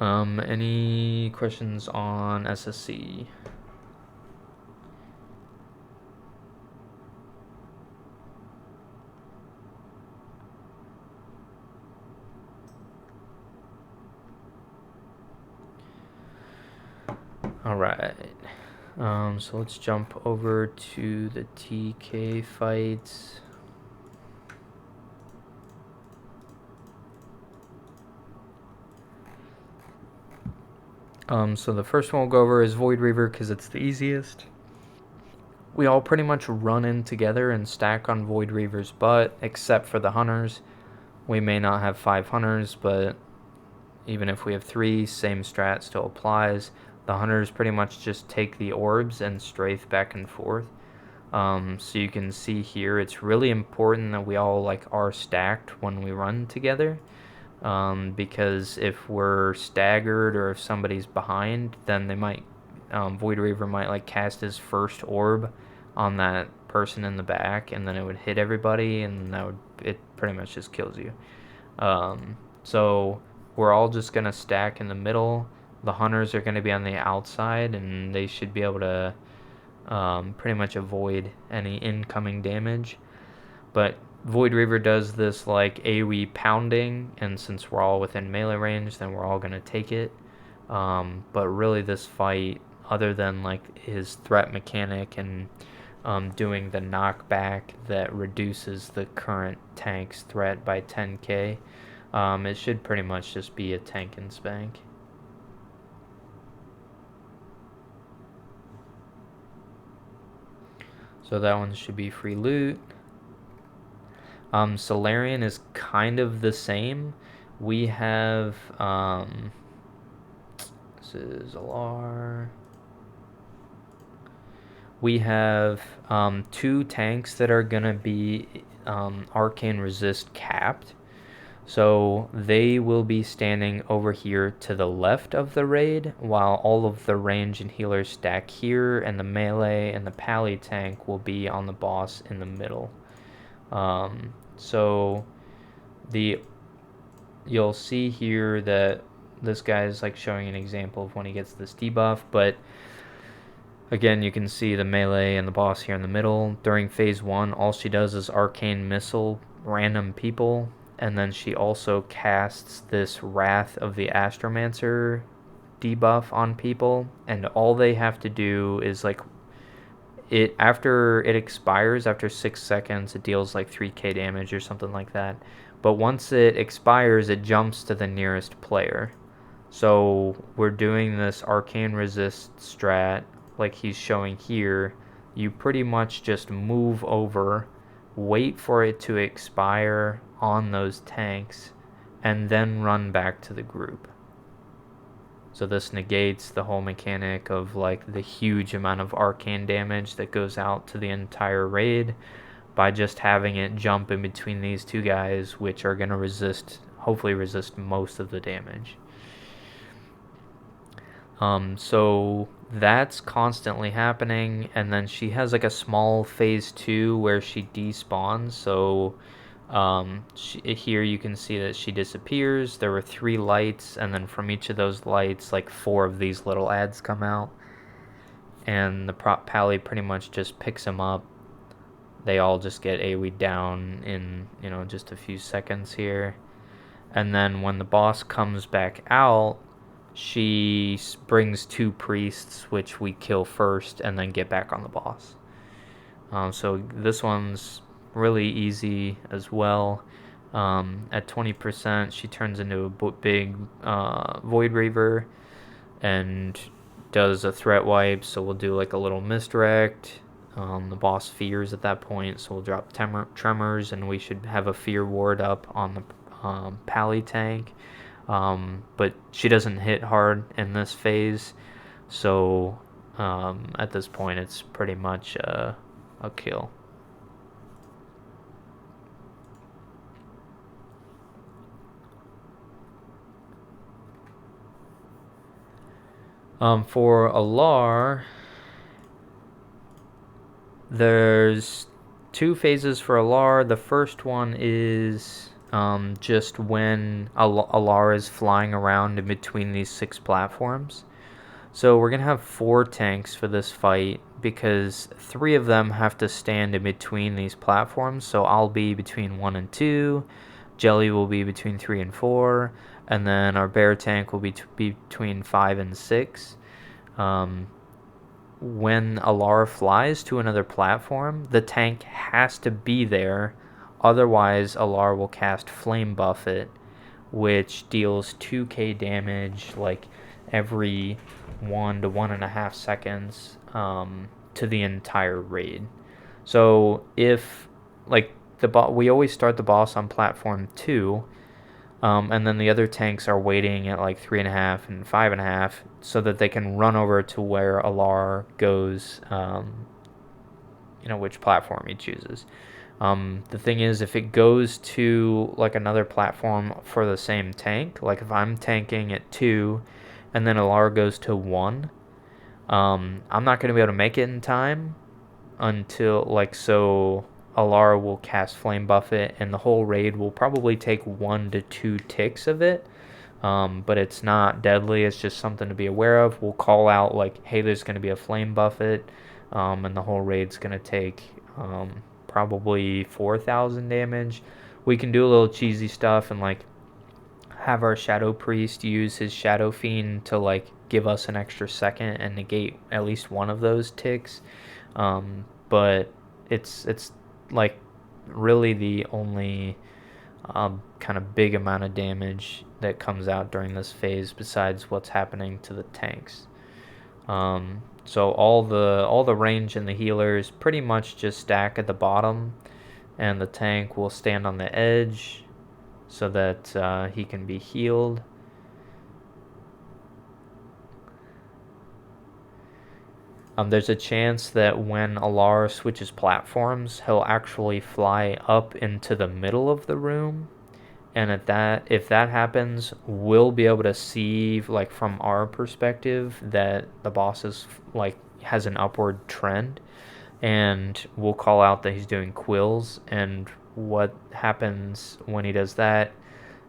Any questions on SSC? All right. So let's jump over to the TK fights. So the first one we'll go over is Void Reaver, because it's the easiest. We all pretty much run in together and stack on Void Reaver's butt, except for the hunters. We may not have 5 hunters, but even if we have 3, same strat still applies. The hunters pretty much just take the orbs and strafe back and forth. So you can see here, it's really important that we all like are stacked when we run together. Because if we're staggered or if somebody's behind, then they might, Void Reaver might like cast his first orb on that person in the back, and then it would hit everybody, and it pretty much just kills you. So we're all just gonna stack in the middle. The hunters are gonna be on the outside, and they should be able to pretty much avoid any incoming damage. But Void Reaver does this like AoE pounding, and since we're all within melee range, then we're all gonna take it. But really, this fight, other than like his threat mechanic and doing the knockback that reduces the current tank's threat by 10k, it should pretty much just be a tank and spank. So that one should be free loot. Solarian is kind of the same. We have, this is Alar. We have 2 tanks that are going to be arcane resist capped. So they will be standing over here to the left of the raid, while all of the range and healers stack here, and the melee and the pally tank will be on the boss in the middle. So you'll see here that this guy is like showing an example of when he gets this debuff, but again, you can see the melee and the boss here in the middle. During phase 1, all she does is arcane missile random people, and then she also casts this Wrath of the Astromancer debuff on people, and all they have to do is like after it expires, after 6 seconds, it deals like 3k damage or something like that. But once it expires, it jumps to the nearest player. So we're doing this arcane resist strat like he's showing here. You pretty much just move over, wait for it to expire on those tanks, and then run back to the group. So this negates the whole mechanic of like the huge amount of arcane damage that goes out to the entire raid by just having it jump in between these 2 guys, which are going to hopefully resist most of the damage. So that's constantly happening, and then she has like a small phase 2 where she despawns. So here you can see that she disappears. There were 3 lights, and then from each of those lights, like 4 of these little ads come out, and the prop pally pretty much just picks them up. They all just get AoE down in just a few seconds here, and then when the boss comes back out, she brings 2 priests, which we kill first and then get back on the boss. So this one's really easy as well. At 20%, she turns into a big Void Reaver and does a threat wipe. So we'll do like a little misdirect. The boss fears at that point, so we'll drop Tremors, and we should have a fear ward up on the pally tank. But she doesn't hit hard in this phase, so at this point it's pretty much a kill. For Alar, there's 2 phases for Alar. The first one is just when Alar is flying around in between these 6 platforms. So we're going to have 4 tanks for this fight, because 3 of them have to stand in between these platforms. So I'll be between 1 and 2, Jelly will be between 3 and 4, and then our bear tank will be between 5 and 6. When Alar flies to another platform, the tank has to be there. Otherwise, Alar will cast Flame Buffet, which deals 2k damage like every 1 to 1.5 seconds to the entire raid. So if like we always start the boss on platform 2, And then the other tanks are waiting at like 3.5 and 5.5 so that they can run over to where Alar goes, which platform he chooses. The thing is, if it goes to like another platform for the same tank, like if I'm tanking at 2 and then Alar goes to 1, I'm not going to be able to make it in time until so Alar will cast Flame Buffet and the whole raid will probably take 1 to 2 ticks of it. But it's not deadly. It's just something to be aware of. We'll call out like, hey, there's going to be a Flame Buffet, and the whole raid's going to take probably 4,000 damage. We can do a little cheesy stuff and like have our Shadow Priest use his Shadow Fiend to like give us an extra second and negate at least one of those ticks. But it's like really the only kind of big amount of damage that comes out during this phase besides what's happening to the tanks. So all the range and the healers pretty much just stack at the bottom, and the tank will stand on the edge so that he can be healed. There's a chance that when Alar switches platforms, he'll actually fly up into the middle of the room. And if that happens, we'll be able to see, like from our perspective, that the boss is like has an upward trend, and we'll call out that he's doing quills. And what happens when he does that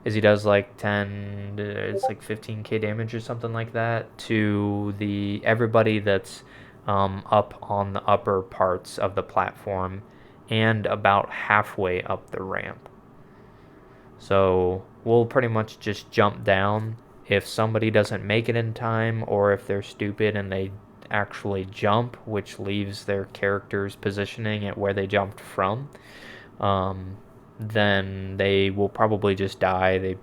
is he does like 15k damage or something like that to everybody that's up on the upper parts of the platform and about halfway up the ramp. So we'll pretty much just jump down. If somebody doesn't make it in time, or if they're stupid and they actually jump, which leaves their character's positioning at where they jumped from, then they will probably just die. They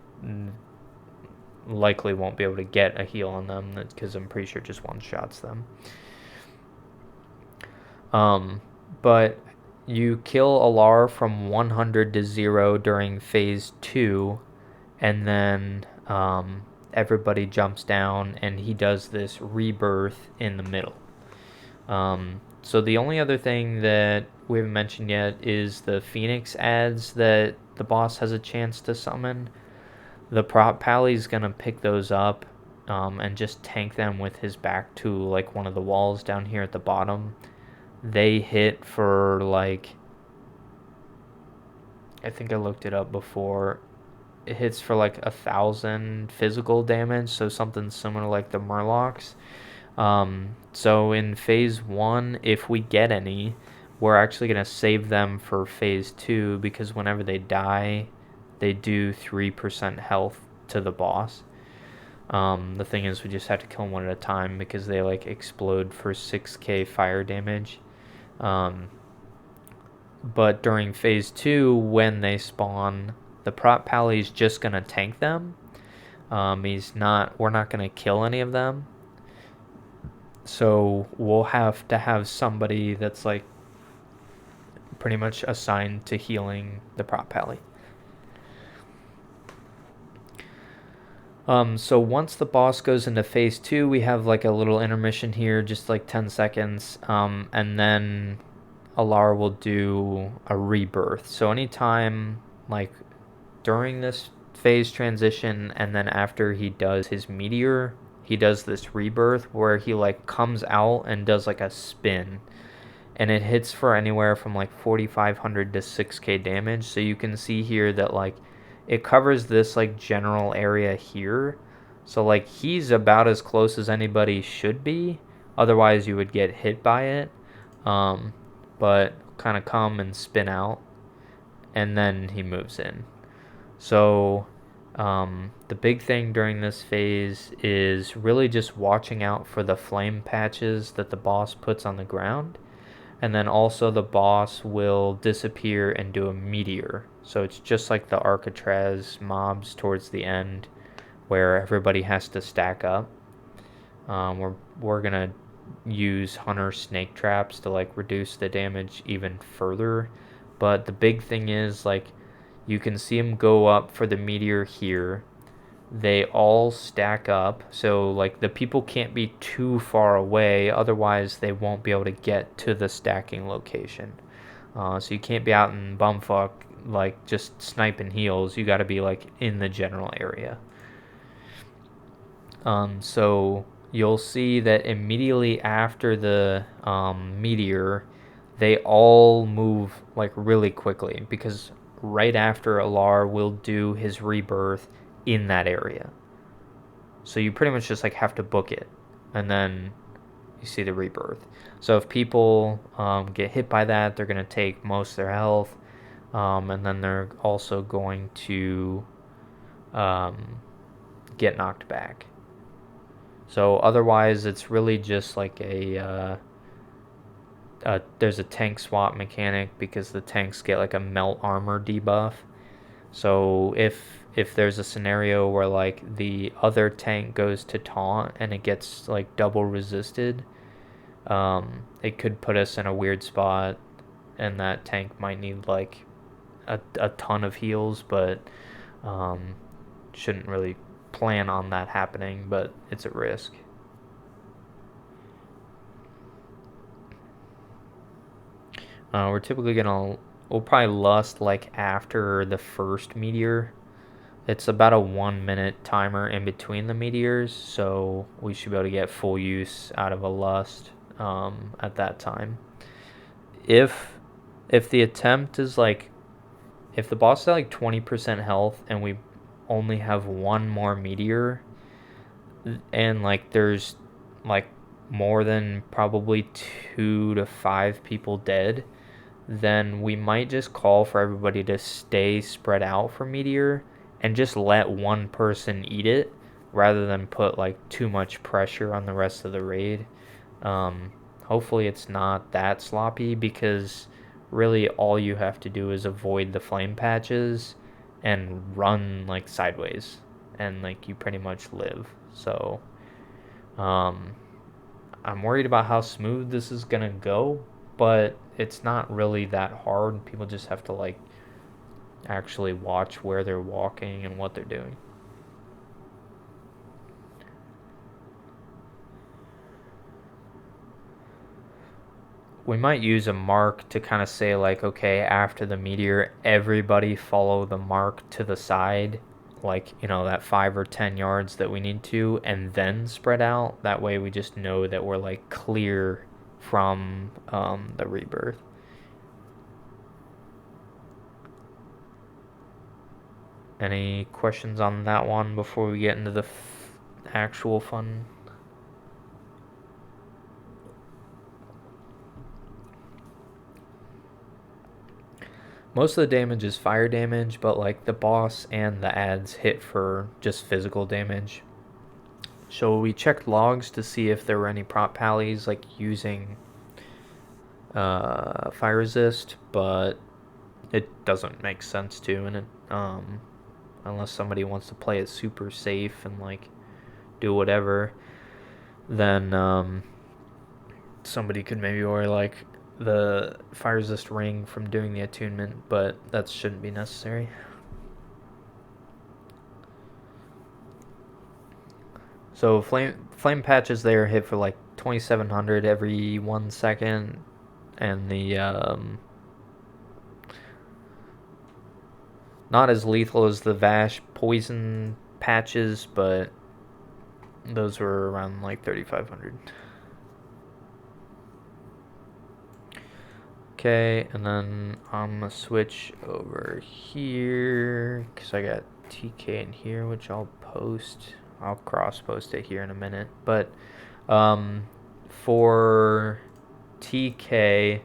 likely won't be able to get a heal on them because I'm pretty sure it just one-shots them. But you kill Alar from 100 to 0 during phase 2, and then everybody jumps down and he does this rebirth in the middle. So the only other thing that we haven't mentioned yet is the Phoenix adds that the boss has a chance to summon. The prop pally's gonna pick those up and just tank them with his back to like one of the walls down here at the bottom. They hit for like, I think I looked it up before, it hits for like 1,000 physical damage, so something similar like the Murlocs. So in phase 1, if we get any, we're actually going to save them for phase 2, because whenever they die, they do 3% health to the boss. The thing is, we just have to kill them one at a time because they like explode for 6k fire damage. But during phase 2, when they spawn, the prop pally's just gonna tank them. We're not gonna kill any of them. So we'll have to have somebody that's like pretty much assigned to healing the prop pally. So once the boss goes into phase 2, we have like a little intermission here, just like 10 seconds, and then Alar will do a rebirth. So anytime like during this phase transition and then after he does his meteor, he does this rebirth where he like comes out and does like a spin, and it hits for anywhere from like 4,500 to 6k damage. So you can see here that like it covers this like general area here. So like he's about as close as anybody should be, otherwise you would get hit by it. But kind of come and spin out, and then he moves in. So the big thing during this phase is really just watching out for the flame patches that the boss puts on the ground. And then also the boss will disappear and do a meteor. So it's just like the Alcatraz mobs towards the end where everybody has to stack up. We're going to use hunter snake traps to like reduce the damage even further. But the big thing is like You can see them go up for the meteor here. They all stack up, so like the people can't be too far away, otherwise they won't be able to get to the stacking location. So you can't be out in bumfuck like just sniping heals. You got to be like in the general area. So you'll see that immediately after the meteor, they all move like really quickly, because right after Alar will do his rebirth in that area. So you pretty much just like have to book it, and then you see the rebirth. So if people get hit by that, they're going to take most of their health, and then they're also going to get knocked back. So otherwise, it's really just like there's a tank swap mechanic, because the tanks get like a melt armor debuff. So if there's a scenario where like the other tank goes to taunt and it gets like double resisted, it could put us in a weird spot, and that tank might need like a ton of heals, but shouldn't really plan on that happening, but it's a risk. We're typically we'll probably lust like after the first meteor. It's about a 1 minute timer in between the meteors, so we should be able to get full use out of a lust at that time. If the attempt is like, if the boss is at like 20% health and we only have one more meteor, and like there's like more than probably 2 to 5 people dead, then we might just call for everybody to stay spread out for meteor and just let one person eat it, rather than put like too much pressure on the rest of the raid. Hopefully it's not that sloppy, because really all you have to do is avoid the flame patches and run like sideways, and like you pretty much live. So I'm worried about how smooth this is gonna go, but it's not really that hard. People just have to like actually watch where they're walking and what they're doing. We might use a mark to kind of say like, okay, after the meteor, everybody follow the mark to the side, like, you know, that 5 or 10 yards that we need to, and then spread out. That way we just know that we're like clear from the rebirth. Any questions on that one before we get into the actual fun? Most of the damage is fire damage, but like the boss and the ads hit for just physical damage. So we checked logs to see if there were any prop pallies like using fire resist, but it doesn't make sense to, and it unless somebody wants to play it super safe and like do whatever, then somebody could maybe wear like the fire resist ring from doing the attunement, but that shouldn't be necessary. So flame patches there hit for like 2700 every 1 second, and the not as lethal as the Vashj poison patches, but those were around like 3500. Okay, and then I'm gonna switch over here because I got TK in here, which I'll post. I'll cross post it here in a minute. But for TK,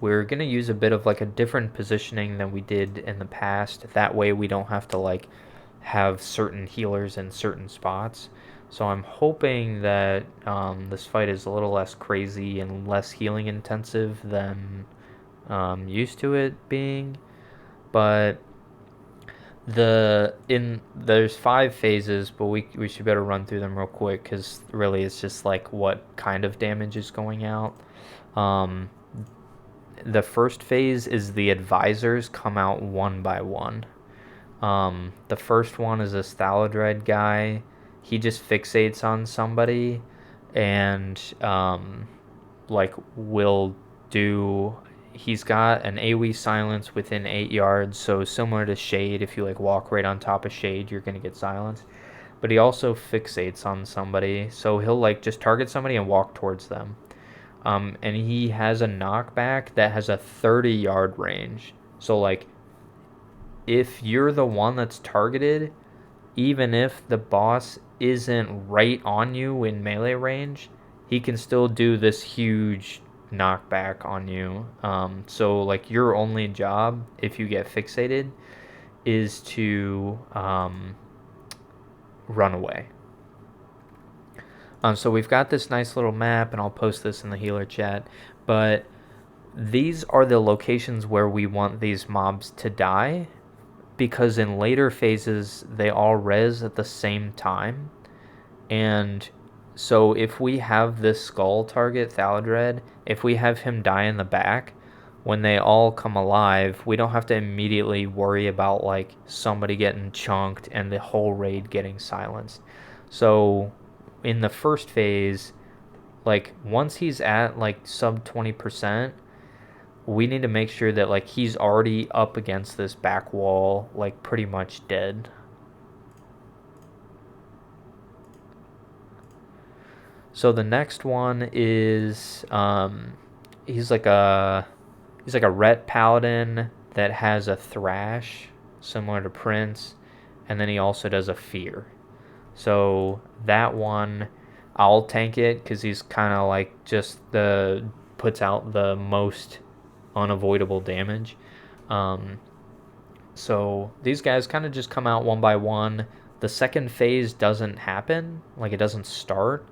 we're gonna use a bit of like a different positioning than we did in the past. That way we don't have to like have certain healers in certain spots. So I'm hoping that this fight is a little less crazy and less healing intensive than used to it being. But there's 5 phases, but we should better run through them real quick, because really it's just like what kind of damage is going out. the first phase is the advisors come out one by one. The first one is a Staladred guy. He just fixates on somebody and like will do. He's got an AoE silence within 8 yards, so similar to Shade. If you like walk right on top of Shade, you're gonna get silenced. But he also fixates on somebody, so he'll like just target somebody and walk towards them. And he has a knockback that has a 30-yard range. So like, if you're the one that's targeted, even if the boss isn't right on you in melee range, he can still do this huge knockback on you. So like, your only job if you get fixated is to run away. So we've got this nice little map, and I'll post this in the healer chat, but these are the locations where we want these mobs to die, because in later phases they all res at the same time. And so if we have this skull target, Thaladred, if we have him die in the back, when they all come alive, we don't have to immediately worry about like somebody getting chunked and the whole raid getting silenced. So in the first phase, like once he's at like sub 20%, we need to make sure that like he's already up against this back wall, like pretty much dead. So the next one is he's like a ret paladin that has a thrash similar to Prince, and then he also does a fear. So that one, I'll tank it because he's kind of like just puts out the most unavoidable damage. So these guys kind of just come out one by one. The second phase doesn't happen, like it doesn't start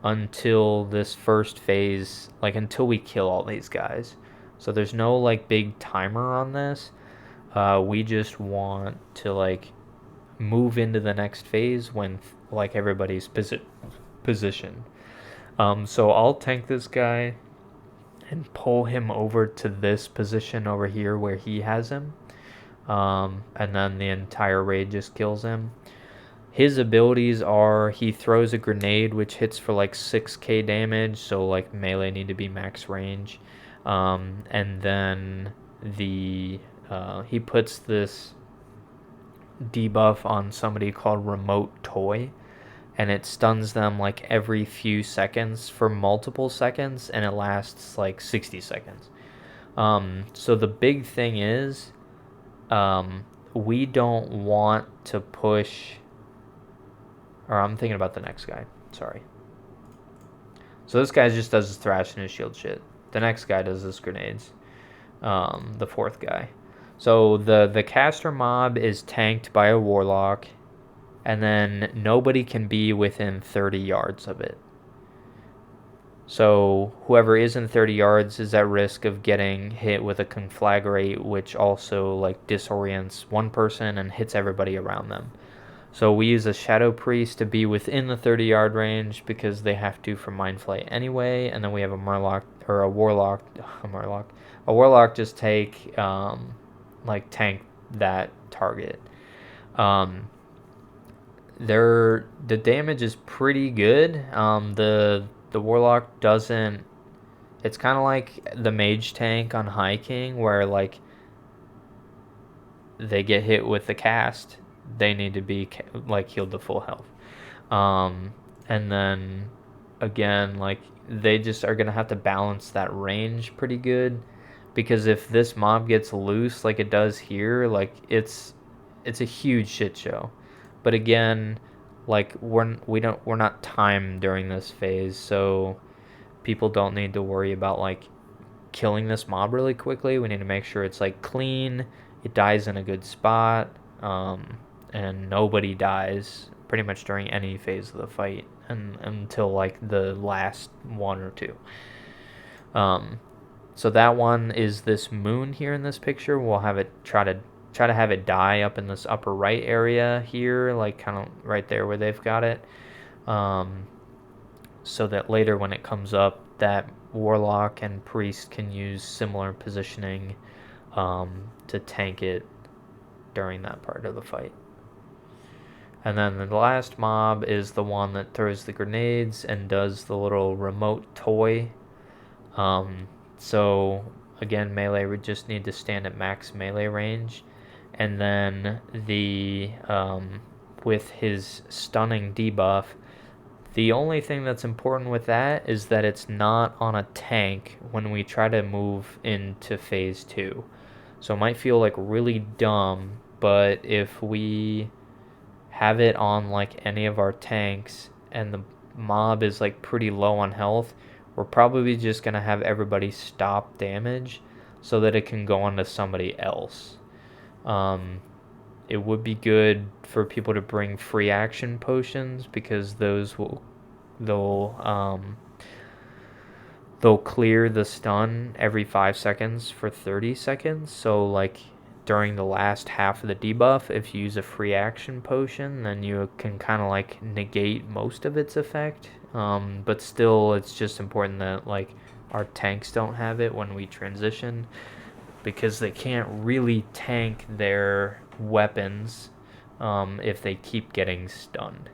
until this first phase, like until we kill all these guys. So there's no like big timer on this. We just want to like move into the next phase when like everybody's positioned. So I'll tank this guy and pull him over to this position over here where he has him, and then the entire raid just kills him. His abilities are, he throws a grenade which hits for like 6k damage, so like melee need to be max range, and then he puts this debuff on somebody called Remote Toy, and it stuns them like every few seconds for multiple seconds, and it lasts like 60 seconds. So the big thing is, we don't want to push, or I'm thinking about the next guy, sorry. So this guy just does his thrash and his shield shit. The next guy does his grenades, the fourth guy. So the caster mob is tanked by a warlock, and then nobody can be within 30 yards of it. So whoever is in 30 yards is at risk of getting hit with a conflagrate, which also like disorients one person and hits everybody around them. So we use a Shadow Priest to be within the 30-yard range because they have to for Mind Flight anyway, and then we have a Warlock just take like tank that target. The damage is pretty good. The Warlock doesn't. It's kind of like the Mage tank on High King, where like they get hit with the cast, they need to be like healed to full health. And then again, like they just are gonna have to balance that range pretty good, because if this mob gets loose like it does here, like it's a huge shit show. But again, like we're not timed during this phase, so people don't need to worry about like killing this mob really quickly. We need to make sure it's like clean, it dies in a good spot, and nobody dies pretty much during any phase of the fight until like the last one or two. So that one is this moon here in this picture. We'll have it try to have it die up in this upper right area here, like kind of right there where they've got it, so that later when it comes up, that Warlock and Priest can use similar positioning to tank it during that part of the fight. And then the last mob is the one that throws the grenades and does the little remote toy. So again, melee would just need to stand at max melee range. And then with his stunning debuff, the only thing that's important with that is that it's not on a tank when we try to move into phase 2. So it might feel like really dumb, but if we have it on like any of our tanks and the mob is like pretty low on health, we're probably just going to have everybody stop damage so that it can go onto somebody else. It would be good for people to bring free action potions, because they'll clear the stun every 5 seconds for 30 seconds. So like during the last half of the debuff, if you use a free action potion, then you can kind of like negate most of its effect. But still, it's just important that like our tanks don't have it when we transition, because they can't really tank their weapons if they keep getting stunned.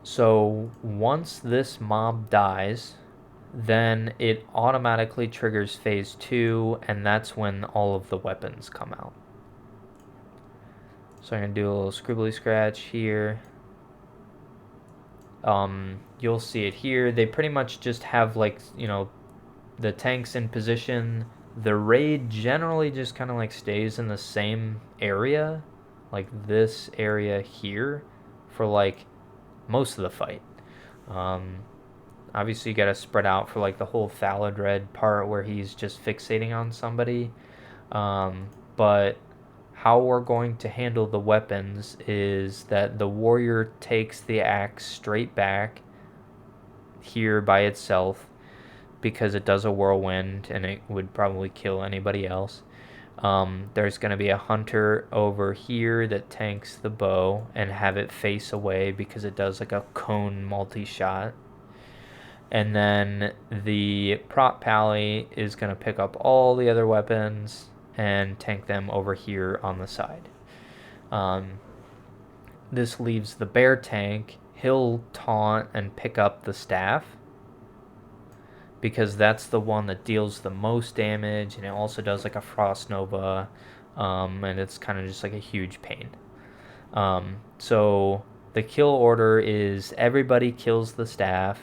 So once this mob dies, then it automatically triggers phase 2, and that's when all of the weapons come out. So I'm going to do a little scribbly scratch here. You'll see it here. They pretty much just have like, the tanks in position. The raid generally just kind of like stays in the same area, like this area here, for like most of the fight. Obviously you gotta spread out for like the whole Thaladred part where he's just fixating on somebody. But how we're going to handle the weapons is that the warrior takes the axe straight back here by itself, because it does a whirlwind and it would probably kill anybody else. There's going to be a hunter over here that tanks the bow and have it face away, because it does like a cone multi-shot. And then the prop pally is going to pick up all the other weapons and tank them over here on the side. This leaves the bear tank. He'll taunt and pick up the staff, because that's the one that deals the most damage, and it also does like a frost nova, and it's kind of just like a huge pain. So the kill order is everybody kills the staff,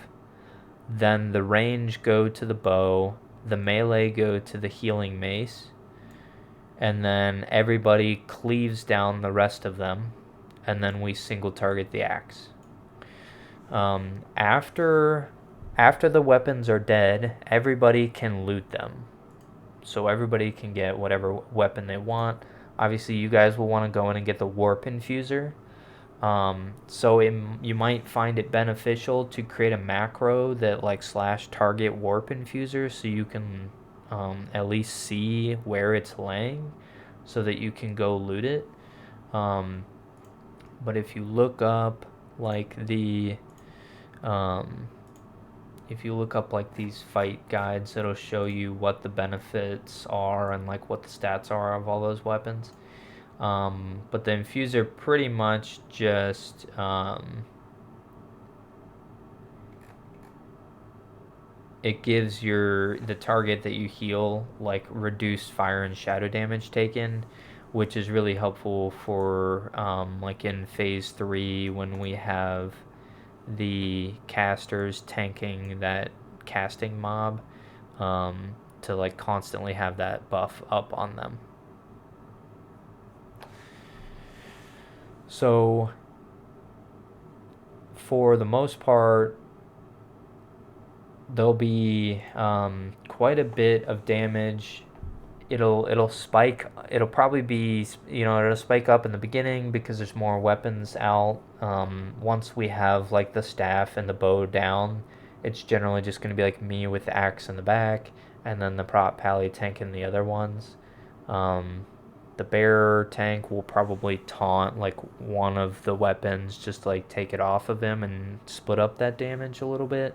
then the range go to the bow, the melee go to the healing mace, and then everybody cleaves down the rest of them, and then we single target the axe. After the weapons are dead, everybody can loot them. So everybody can get whatever weapon they want. Obviously, you guys will want to go in and get the warp infuser. So you might find it beneficial to create a macro that like /target warp infuser, so you can at least see where it's laying, so that you can go loot it. But if you look up like these fight guides, it'll show you what the benefits are and like what the stats are of all those weapons. But the infuser pretty much just it gives the target that you heal like reduced fire and shadow damage taken, which is really helpful for like in phase 3 when we have the casters tanking that casting mob, to like constantly have that buff up on them. So for the most part, there'll be quite a bit of damage. It'll spike. It'll probably be, it'll spike up in the beginning because there's more weapons out. Once we have like the staff and the bow down, it's generally just going to be like me with the axe in the back, and then the prop pally tanking the other ones. The bear tank will probably taunt like one of the weapons just to like take it off of him and split up that damage a little bit.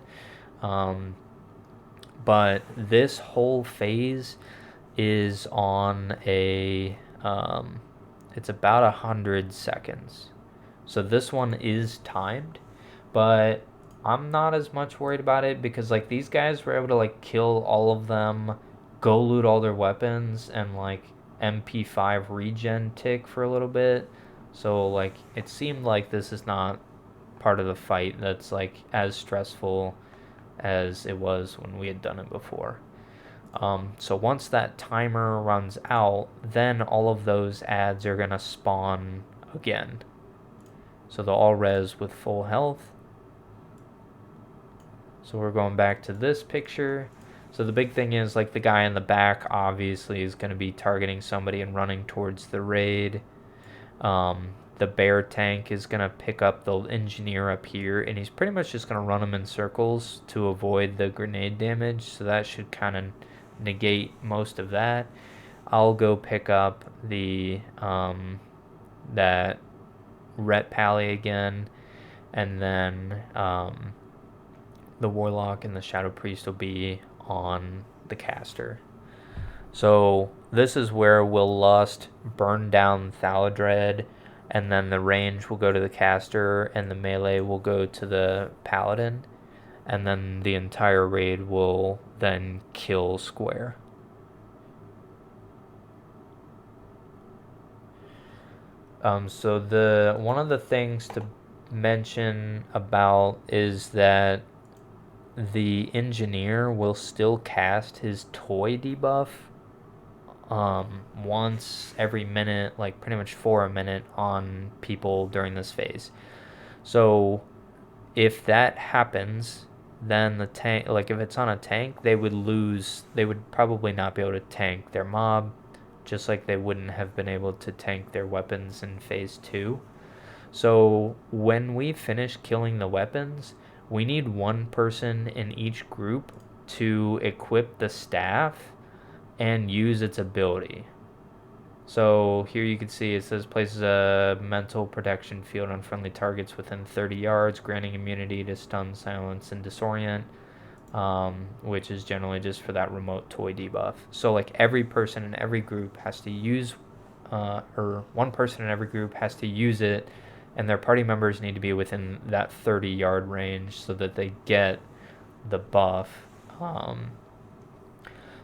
But this whole phase is on a it's about 100 seconds. So this one is timed, but I'm not as much worried about it because like these guys were able to like kill all of them, go loot all their weapons, and like MP5 regen tick for a little bit. So like it seemed like this is not part of the fight that's like as stressful as it was when we had done it before. So once that timer runs out, then all of those ads are gonna spawn again. So they'll all res with full health. So we're going back to this picture. So the big thing is like the guy in the back obviously is going to be targeting somebody and running towards the raid. The bear tank is going to pick up the engineer up here, and he's pretty much just going to run them in circles to avoid the grenade damage. So that should kind of negate most of that. I'll go pick up the that Ret Pally again, and then the Warlock and the Shadow Priest will be on the caster. So this is where we'll Lust, burn down Thaladred, and then the range will go to the caster, and the melee will go to the Paladin, and then the entire raid will then kill square. So the one of the things to mention about is that the engineer will still cast his toy debuff once every minute, like pretty much for a minute on people during this phase. So if that happens, then the tank, like if it's on a tank, they would probably not be able to tank their mob, just like they wouldn't have been able to tank their weapons in phase 2. So when we finish killing the weapons, we need one person in each group to equip the staff and use its ability. So here you can see it says places a mental protection field on friendly targets within 30 yards, granting immunity to stun, silence, and disorient, which is generally just for that remote toy debuff. So like every person in every group has to use, or one person in every group has to use it, and their party members need to be within that 30-yard range so that they get the buff.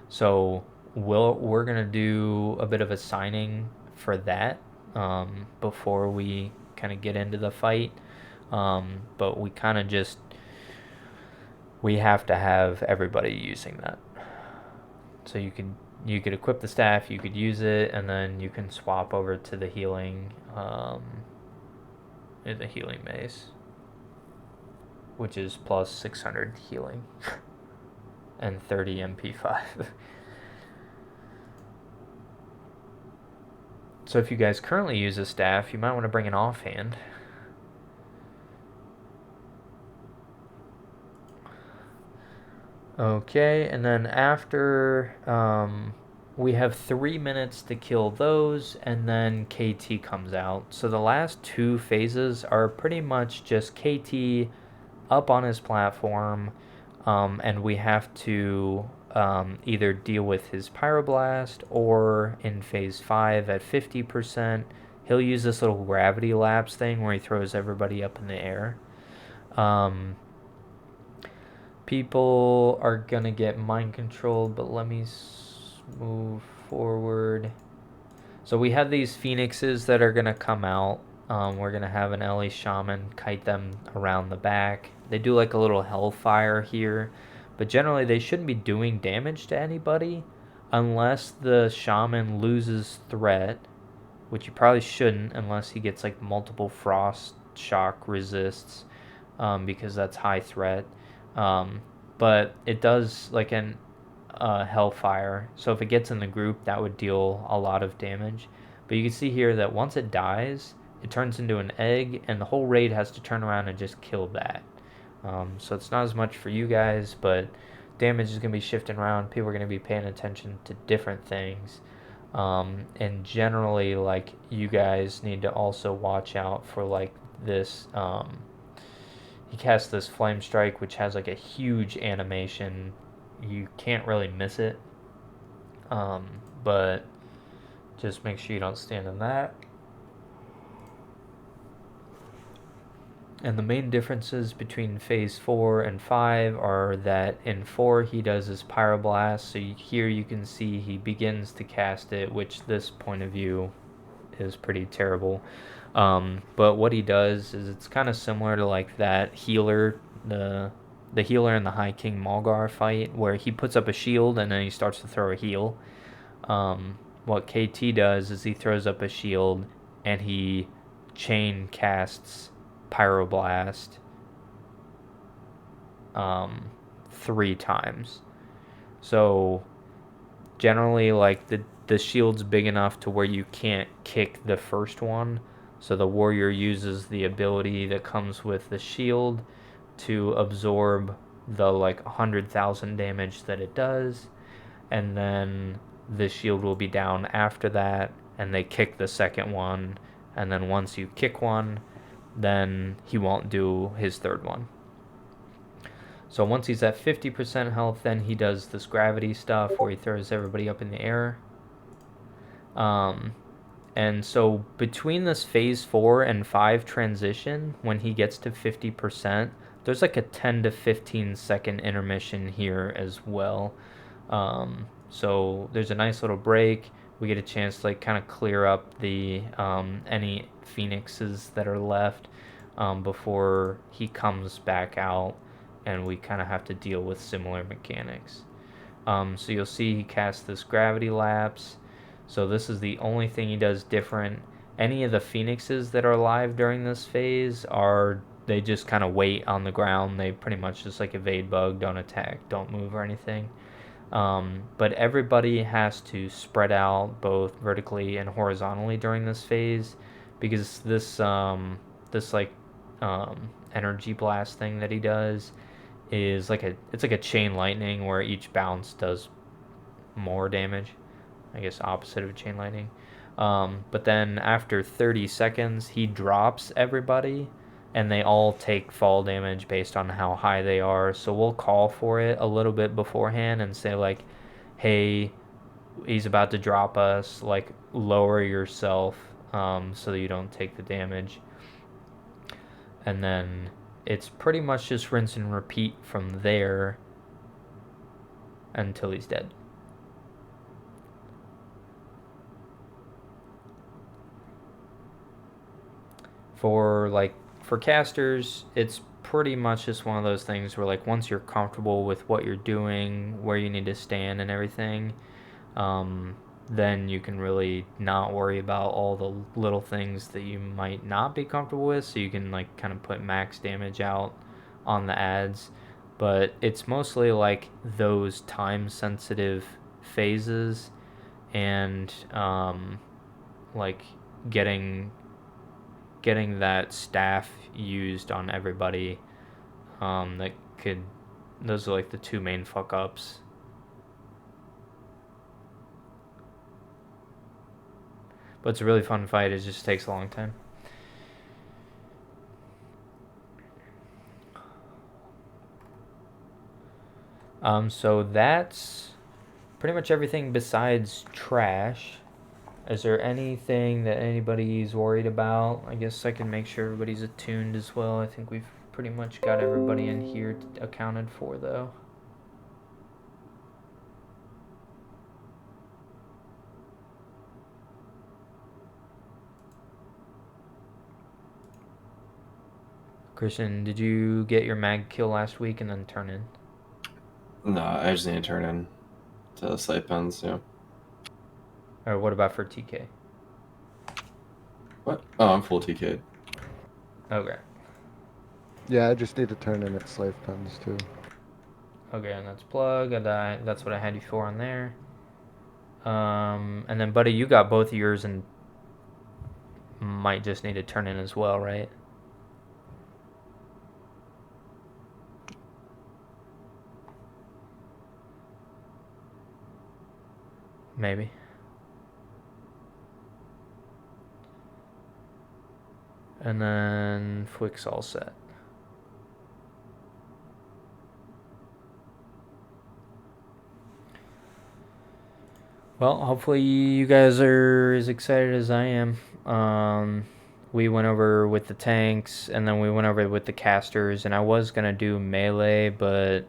So we're going to do a bit of a signing for that before we kind of get into the fight. But we kind of just, we have to have everybody using that. So you could equip the staff, you could use it, and then you can swap over to the healing mace, which is plus 600 healing and 30 MP5. So if you guys currently use a staff, you might want to bring an offhand. Okay, and then after we have 3 minutes to kill those, and then KT comes out. So the last 2 phases are pretty much just KT up on his platform, and we have to either deal with his Pyroblast, or in phase 5 at 50%, he'll use this little gravity lapse thing where he throws everybody up in the air. People are gonna get mind controlled, but let me move forward. So we have these phoenixes that are gonna come out. We're gonna have an LA shaman kite them around the back. They do like a little hellfire here, but generally they shouldn't be doing damage to anybody unless the shaman loses threat, which he probably shouldn't unless he gets like multiple frost shock resists, because that's high threat. But it does like an hellfire, so if it gets in the group, that would deal a lot of damage. But you can see here that once it dies, it turns into an egg, and the whole raid has to turn around and just kill that. So it's not as much for you guys, but damage is going to be shifting around. People are going to be paying attention to different things. And generally, like, you guys need to also watch out for, like, this, he casts this Flame Strike, which has, like, a huge animation. You can't really miss it, but just make sure you don't stand in that. And the main differences between Phase 4 and 5 are that in 4 he does his Pyroblast, so here you can see he begins to cast it, which this point of view is pretty terrible. But what he does is it's kind of similar to like that healer, the healer in the High King Malgar fight, where he puts up a shield and then he starts to throw a heal. What KT does is he throws up a shield and he chain casts Pyroblast 3 times. So generally, like, the shield's big enough to where you can't kick the first one, so the warrior uses the ability that comes with the shield to absorb the like 100,000 damage that it does, and then the shield will be down after that, and they kick the second one, and then once you kick one, then he won't do his third one. So once he's at 50% health, then he does this gravity stuff where he throws everybody up in the air. And so between this Phase 4 and 5 transition, when he gets to 50%, there's like a 10 to 15 second intermission here as well. So there's a nice little break. We get a chance to like kind of clear up the any phoenixes that are left before he comes back out, and we kind of have to deal with similar mechanics. So you'll see he casts this gravity lapse. So this is the only thing he does different. Any of the phoenixes that are alive during this phase they just kind of wait on the ground. They pretty much just like evade bug, don't attack, don't move or anything. But everybody has to spread out both vertically and horizontally during this phase, because this energy blast thing that he does is like a chain lightning where each bounce does more damage. I guess opposite of chain lightning. But then after 30 seconds, he drops everybody, and they all take fall damage based on how high they are. So we'll call for it a little bit beforehand and say like, hey, he's about to drop us, like lower yourself so that you don't take the damage. And then it's pretty much just rinse and repeat from there until he's dead. For casters, it's pretty much just one of those things where like once you're comfortable with what you're doing, where you need to stand and everything, then you can really not worry about all the little things that you might not be comfortable with, so you can like kind of put max damage out on the ads. But it's mostly like those time sensitive phases and like getting that staff used on everybody, those are like the 2 main fuck ups. But it's a really fun fight. It just takes a long time. So that's pretty much everything besides trash. Is there anything that anybody's worried about? I guess I can make sure everybody's attuned as well. I think we've pretty much got everybody in here accounted for, though. Christian, did you get your mag kill last week and then turn in? No, I just need to turn in to sight pens, yeah. Or what about for TK? What? Oh, I'm full TK. Okay. Yeah, I just need to turn in at slave pens too. Okay, and that's plug, and that's what I had you for on there. And then, buddy, you got both of yours and might just need to turn in as well, right? Maybe. And then Fwick's all set. Well, hopefully you guys are as excited as I am. We went over with the tanks, and then we went over with the casters, and I was going to do melee, but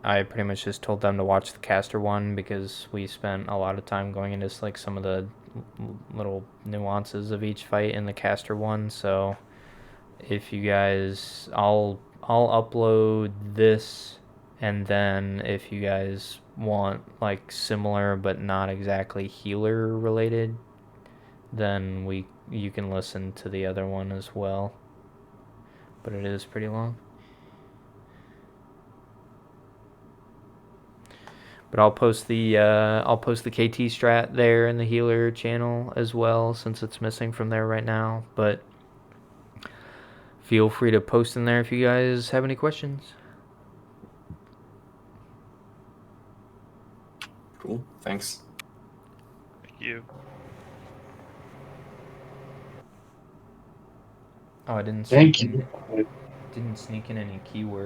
I pretty much just told them to watch the caster one because we spent a lot of time going into like some of the little nuances of each fight in the caster one. So if you guys, I'll upload this, and then if you guys want like similar but not exactly healer related, then you can listen to the other one as well. But it is pretty long. But I'll post the KT strat there in the healer channel as well, since it's missing from there right now. But feel free to post in there if you guys have any questions. Cool. Thanks. Thank you. Oh, I didn't. Thank you. Didn't sneak in any keywords.